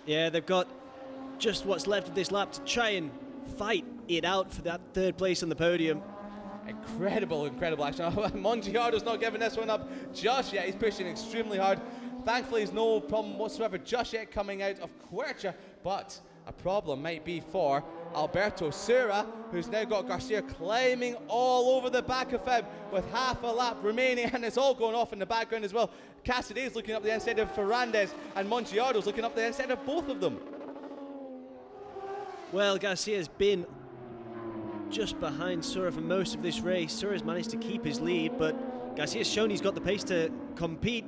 B: Yeah, they've got just what's left of this lap to try and fight it out for that third place on the podium.
A: Incredible action. Mongiardo's not giving this one up just yet. He's pushing extremely hard. Thankfully, there's no problem whatsoever just yet coming out of Quercia, but a problem might be for Alberto Sura, who's now got Garcia climbing all over the back of him with half a lap remaining, and it's all going off in the background as well. Cassidy's looking up the inside of Ferrandez, and Mongiardo's looking up the inside of both of them.
B: Well, Garcia's been just behind Sura for most of this race. Sura's managed to keep his lead, but Garcia's shown he's got the pace to compete.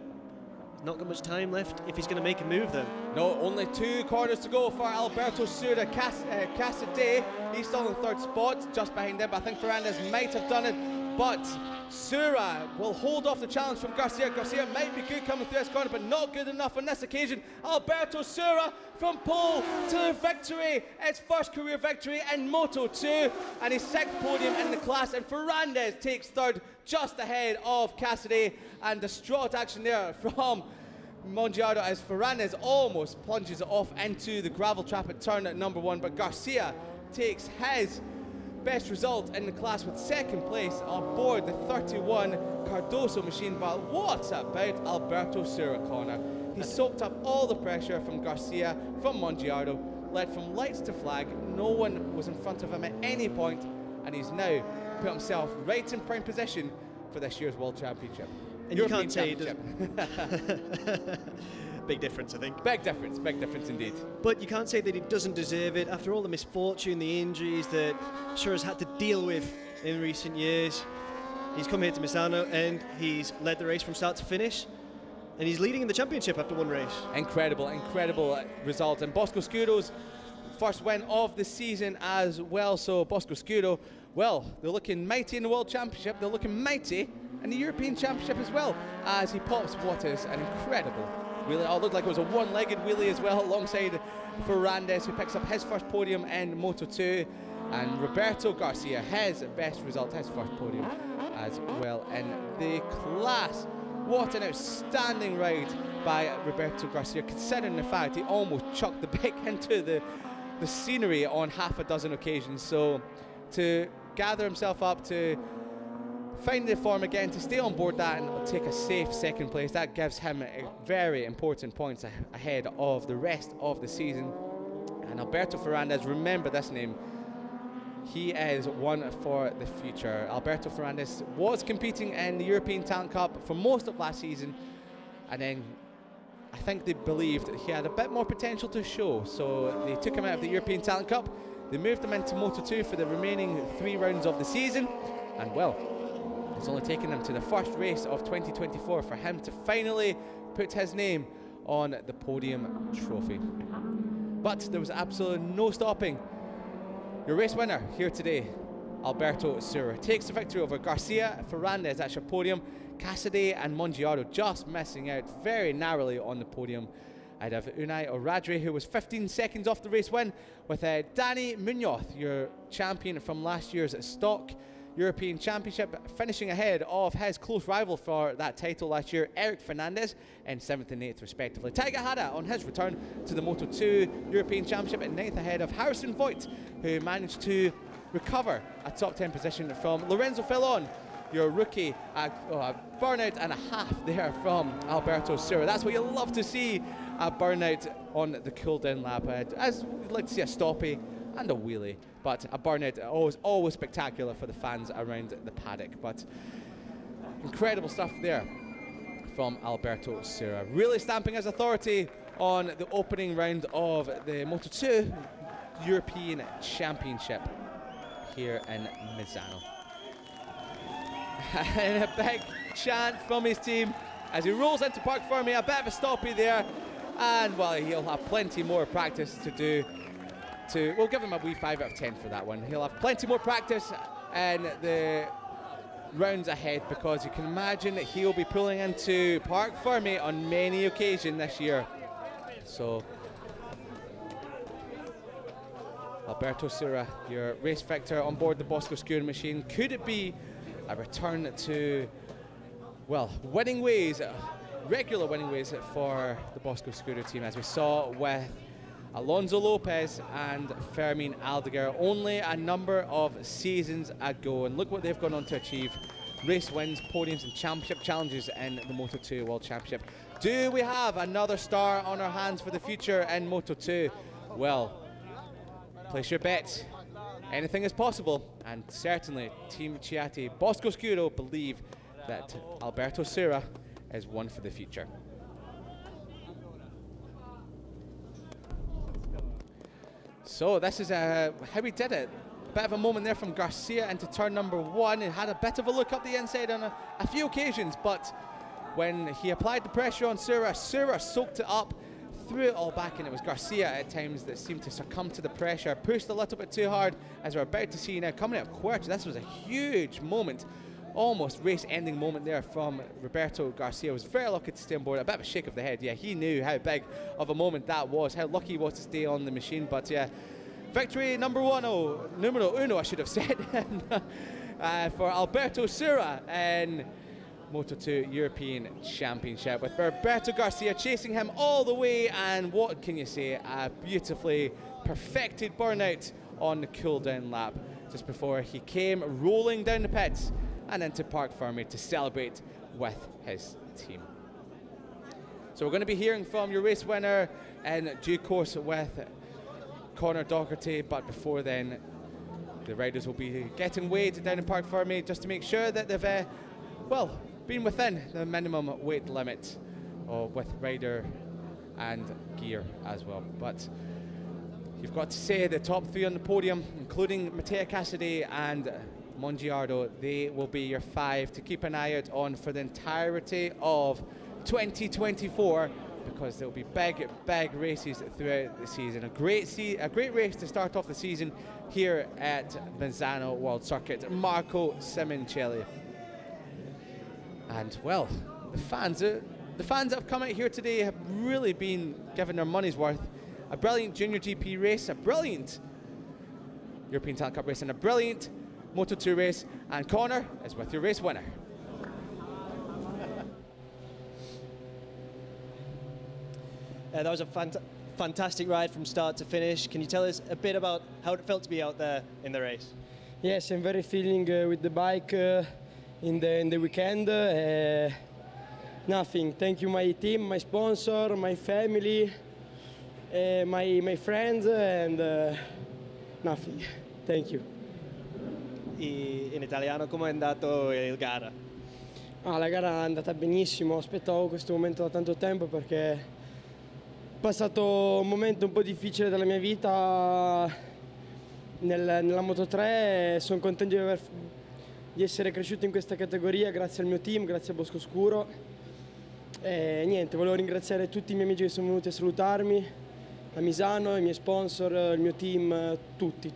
B: Not got much time left if he's going to make a move though.
A: No, only 2 corners to go for Alberto Sura. Cassidy, he's still in third spot, just behind him, but I think Ferrandez might have done it. But Sura will hold off the challenge from Garcia. Garcia might be good coming through this corner, but not good enough on this occasion. Alberto Sura from pole to victory. It's first career victory in Moto2, and his 6th podium in the class. And Ferrandez takes third, just ahead of Cassidy. And distraught action there from Mongiardo as Ferrandez almost plunges it off into the gravel trap at turn at number 1. But Garcia takes his best result in the class with 2nd place on board the 31 Cardoso machine. But what about Alberto Sura, Connor? He soaked up all the pressure from Garcia, from Mongiardo, led from lights to flag. No one was in front of him at any point, and he's now put himself right in prime position for this year's World Championship.
B: And European you can't say big difference, I think.
A: Big difference indeed.
B: But you can't say that he doesn't deserve it after all the misfortune, the injuries that Sura's had to deal with in recent years. He's come here to Misano and he's led the race from start to finish, and he's leading in the championship after one race.
A: Incredible result. And Bosco Scudo's first win of the season as well. So Bosco Scudo, well, they're looking mighty in the World Championship. They're looking mighty in the European Championship as well, as he pops what is an incredible wheelie. Oh, it looked like it was a one-legged wheelie as well, alongside Ferrandez, who picks up his first podium in Moto2, and Roberto Garcia, his best result, his first podium as well in the class. What an outstanding ride by Roberto Garcia, considering the fact he almost chucked the bike into the scenery on half a dozen occasions. So to gather himself up, to find the form again, to stay on board that and take a safe 2nd place, that gives him very important points ahead of the rest of the season. And Alberto Ferrandez, remember this name, he is one for the future. Alberto Ferrandez was competing in the European Talent Cup for most of last season, and then I think they believed that he had a bit more potential to show, so they took him out of the European Talent Cup. They moved him into Moto2 for the remaining 3 rounds of the season, and well, it's only taken him to the first race of 2024 for him to finally put his name on the podium trophy. But there was absolutely no stopping your race winner here today. Alberto Sura takes the victory over Garcia, Ferrandez at your podium, Cassidy and Mongiardo just missing out very narrowly on the podium. I'd have Unai Oradre, who was 15 seconds off the race win, with Danny Munoz, your champion from last year's stock European Championship, finishing ahead of his close rival for that title last year, Eric Fernandez, in 7th and 8th respectively. Takahata on his return to the Moto2 European Championship in 9th ahead of Harrison Voigt, who managed to recover a top 10 position from Lorenzo Felon, your rookie. A burnout and a half there from Alberto Sura. That's what you love to see, a burnout on the cool down lap, as you'd like to see a stoppie and a wheelie, but a burnout always spectacular for the fans around the paddock. But incredible stuff there from Alberto Sura, really stamping his authority on the opening round of the Moto2 European Championship here in Misano. And a big chant from his team as he rolls into Park Fermi, a bit of a stoppie there, and well, he'll have plenty more practice to do. We'll give him a wee 5 out of 10 for that one. He'll have plenty more practice in the rounds ahead, because you can imagine that he'll be pulling into Park Fermi on many occasions this year. So Alberto Sura, your race victor on board the Bosco Scura machine. Could it be a return to, well, winning ways, regular winning ways for the Bosco Scura team, as we saw with Alonso Lopez and Fermin Aldeguer only a number of seasons ago, and look what they've gone on to achieve: race wins, podiums and championship challenges in the Moto2 World Championship. Do we have another star on our hands for the future in Moto2? Well, place your bet. Anything is possible, and certainly Team Chiati Bosco Scura believe that Alberto Sura is one for the future. So this is how he did it. A bit of a moment there from Garcia into turn number 1. He had a bit of a look up the inside on a few occasions, but when he applied the pressure on Sura, Sura soaked it up, threw it all back, and it was Garcia at times that seemed to succumb to the pressure, pushed a little bit too hard, as we're about to see now coming out of quarter. This was a huge moment, almost race-ending moment there from Roberto Garcia. Was very lucky to stay on board. A bit of a shake of the head. Yeah, he knew how big of a moment that was, how lucky he was to stay on the machine. But yeah, victory numero uno, I should have said, for Alberto Sura in Moto2 European Championship, with Roberto Garcia chasing him all the way. And what can you say, a beautifully perfected burnout on the cool down lap just before he came rolling down the pits and into Park Fermi to celebrate with his team. So we're going to be hearing from your race winner in due course with Conor Doherty, but before then the riders will be getting weighed down in Park Fermi just to make sure that they've well, been within the minimum weight limit with rider and gear as well. But you've got to say the top 3 on the podium, including Matteo Cassidy and Mongiardo, they will be your 5 to keep an eye out on for the entirety of 2024, because there will be big races throughout the season. A great race to start off the season here at Misano World Circuit. Marco Simoncelli. And well, the fans that have come out here today have really been given their money's worth. A brilliant JuniorGP race, a brilliant European Talent Cup race, and a brilliant Moto2 race. And Conor is with your race winner.
B: That was a fantastic ride from start to finish. Can you tell us a bit about how it felt to be out there in the race?
C: Yes, I'm very feeling with the bike in the weekend. Nothing. Thank you, my team, my sponsor, my family, my friends, and nothing. Thank you.
B: In italiano, come è andato il gara?
C: La gara è andata benissimo. Aspettavo questo momento da tanto tempo, perché è passato un momento un po' difficile della mia vita nella Moto3. Sono contento di essere cresciuto in questa categoria grazie al mio team, grazie a Bosco Scuro. E niente, volevo ringraziare tutti i miei amici che sono venuti a salutarmi, a Misano, i miei sponsor, il mio team, tutti.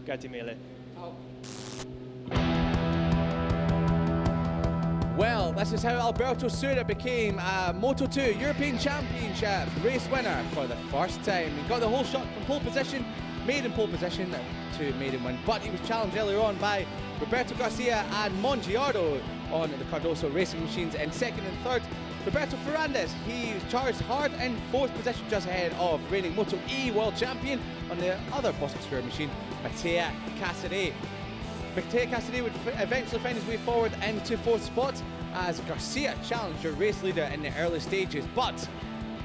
B: Grazie mille.
A: Well, this is how Alberto Sura became a Moto2 European Championship race winner for the first time. He got the whole shot from pole position, made in pole position to maiden win, but he was challenged earlier on by Roberto Garcia and Mongiardo on the Cardoso racing machines in second and third. Roberto Ferrandis, he charged hard in fourth position, just ahead of reigning Moto2 World Champion on the other Bosco Scura machine, Matteo Cassidy. Matteo Cassidy would eventually find his way forward into fourth spot as Garcia challenged your race leader in the early stages, but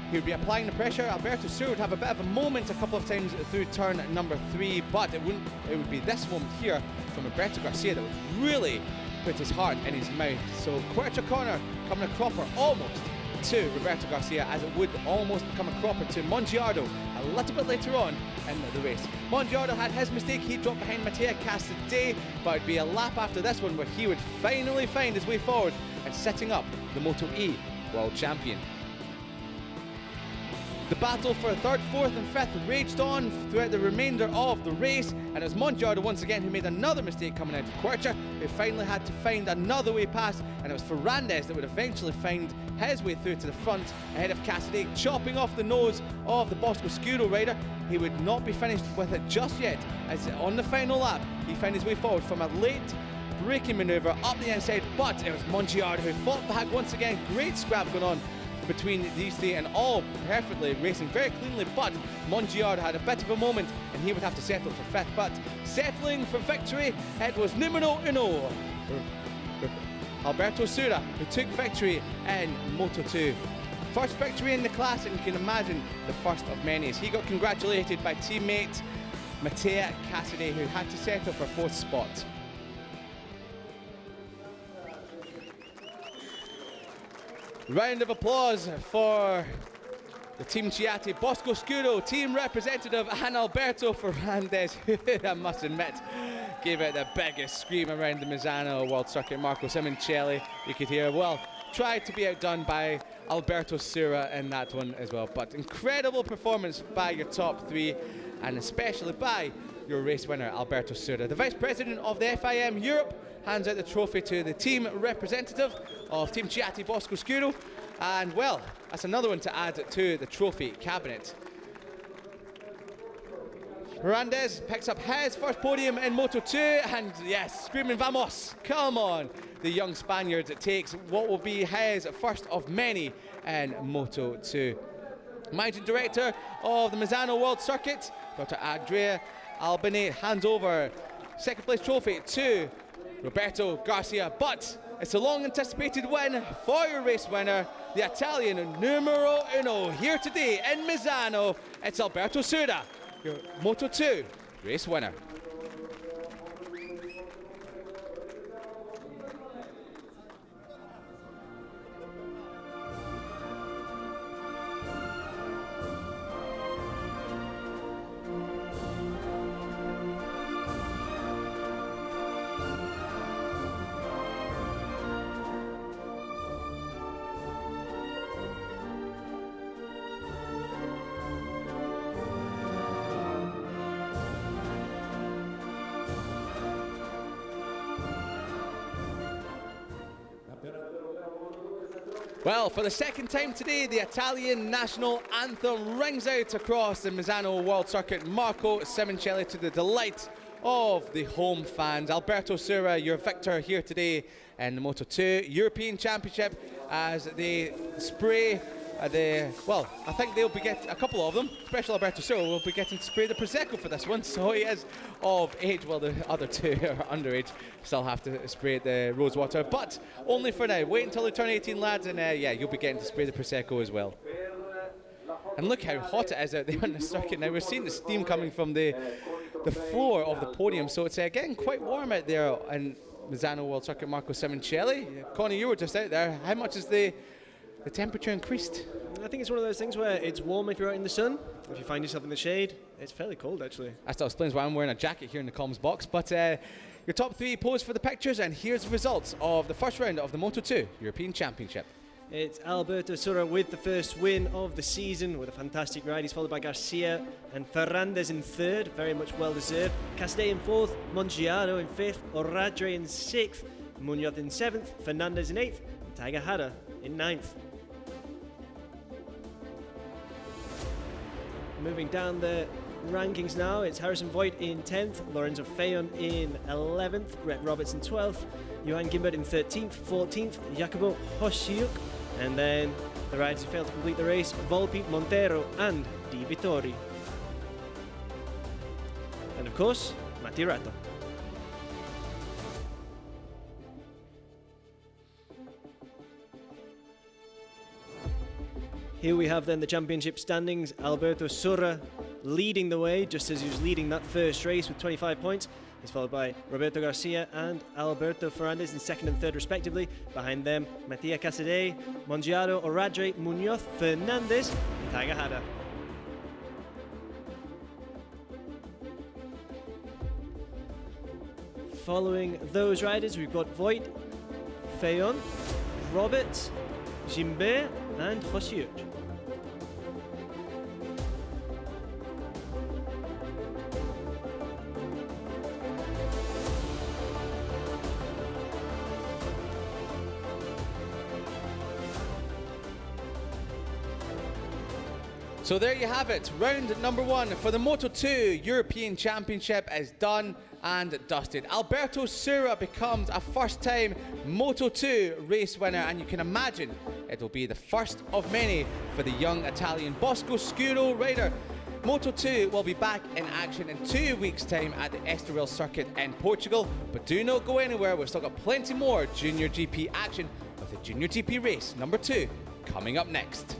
A: He would be applying the pressure. Alberto Sura would have a bit of a moment a couple of times through turn number 3, but it would be this moment here from Roberto Garcia that would really put his heart in his mouth. So quarter corner coming a cropper almost to Roberto Garcia, as it would almost become a cropper to Mongiardo a little bit later on in the race. Mongiardo had his mistake. He dropped behind Mattia Casadei, but it'd be a lap after this one where he would finally find his way forward and setting up the Moto2 World Champion. The battle for 3rd, 4th and 5th raged on throughout the remainder of the race, and it was Mongiardo once again who made another mistake coming out of Quercia, who finally had to find another way past, and it was Ferrandez that would eventually find his way through to the front ahead of Casadei, chopping off the nose of the Bosco Scuro rider. He would not be finished with it just yet, as on the final lap he found his way forward from a late braking manoeuvre up the inside, but it was Mongiardo who fought back once again. Great scrap going on between these three, and all perfectly racing very cleanly, but Mongiardo had a bit of a moment and he would have to settle for 5th, but settling for victory, it was numero uno, Alberto Sura, who took victory in Moto2. First victory in the class, and you can imagine the first of many, as he got congratulated by teammate Mattia Casadei, who had to settle for 4th spot. Round of applause for the Team Chiatti Bosco Scuro team representative and Alberto Ferrandez, who I must admit gave it the biggest scream around the Misano World Circuit. Marco Simoncelli, you could hear, well, tried to be outdone by Alberto Sura in that one as well. But incredible performance by your top 3, and especially by your race winner, Alberto Sura. The Vice President of the FIM Europe hands out the trophy to the team representative of Team Chiatti Bosco Scuro, and well, that's another one to add to the trophy cabinet. Ferrandez picks up his first podium in Moto2, and yes, screaming vamos, come on. The young Spaniard takes what will be his first of many in Moto2. Managing Director of the Misano World Circuit, Dr. Andrea Albini, hands over second place trophy to Roberto Garcia, but it's a long anticipated win for your race winner, the Italian numero uno here today in Misano. It's Alberto Sura, your Moto2 race winner. Well, for the second time today, the Italian national anthem rings out across the Misano World Circuit. Marco Simoncelli, to the delight of the home fans. Alberto Sura, your victor here today in the Moto2 European Championship, as they spray well, I think they'll be getting, a couple of them, especially Alberto Sura, will be getting to spray the Prosecco for this one, so he is of age, while the other two are underage, still have to spray the rose water, but only for now. Wait until they turn 18, lads, and yeah, you'll be getting to spray the Prosecco as well. And look how hot it is out there on the circuit now. We're seeing the steam coming from the floor of the podium, so it's getting quite warm out there in Misano World Circuit. Marco Simoncelli, Connie, you were just out there. How much is the temperature increased?
B: I think it's one of those things where it's warm if you're out in the sun. If you find yourself in the shade, it's fairly cold actually.
A: That still explains why I'm wearing a jacket here in the comms box. But your top 3 pose for the pictures, and here's the results of the first round of the Moto2 European Championship.
B: It's Alberto Sura with the first win of the season with a fantastic ride. He's followed by Garcia and Ferrandez in 3rd, very much well deserved. Casadei in 4th, Mongiardo in 5th, Oradre in 6th, Munoz in 7th, Fernandez in 8th, and Tiger Hara in 9th. Moving down the rankings now, it's Harrison Voigt in 10th, Lorenzo Feon in 11th, Brett Roberts in 12th, Johan Gimbert in 13th, 14th, Jacobo Hoshiuk, and then the riders who failed to complete the race, Volpi, Montero and Di Vittori. And of course, Matirato. Here we have then the championship standings. Alberto Surra leading the way, just as he was leading that first race with 25 points. He's followed by Roberto Garcia and Alberto Ferrandis in second and third respectively. Behind them, Matia Casadei, Mongiaro, Oradre, Munoz, Fernandez, and Tagahara. Following those riders, we've got Voigt, Feyon, Roberts, Gimbert, and Rossier.
A: So there you have it. Round number 1 for the Moto2 European Championship is done and dusted. Alberto Surra becomes a first-time Moto2 race winner, and you can imagine it will be the first of many for the young Italian Bosco Scuro rider. Moto2 will be back in action in 2 weeks' time at the Estoril circuit in Portugal, but do not go anywhere. We've still got plenty more Junior GP action with the Junior GP race number 2 coming up next.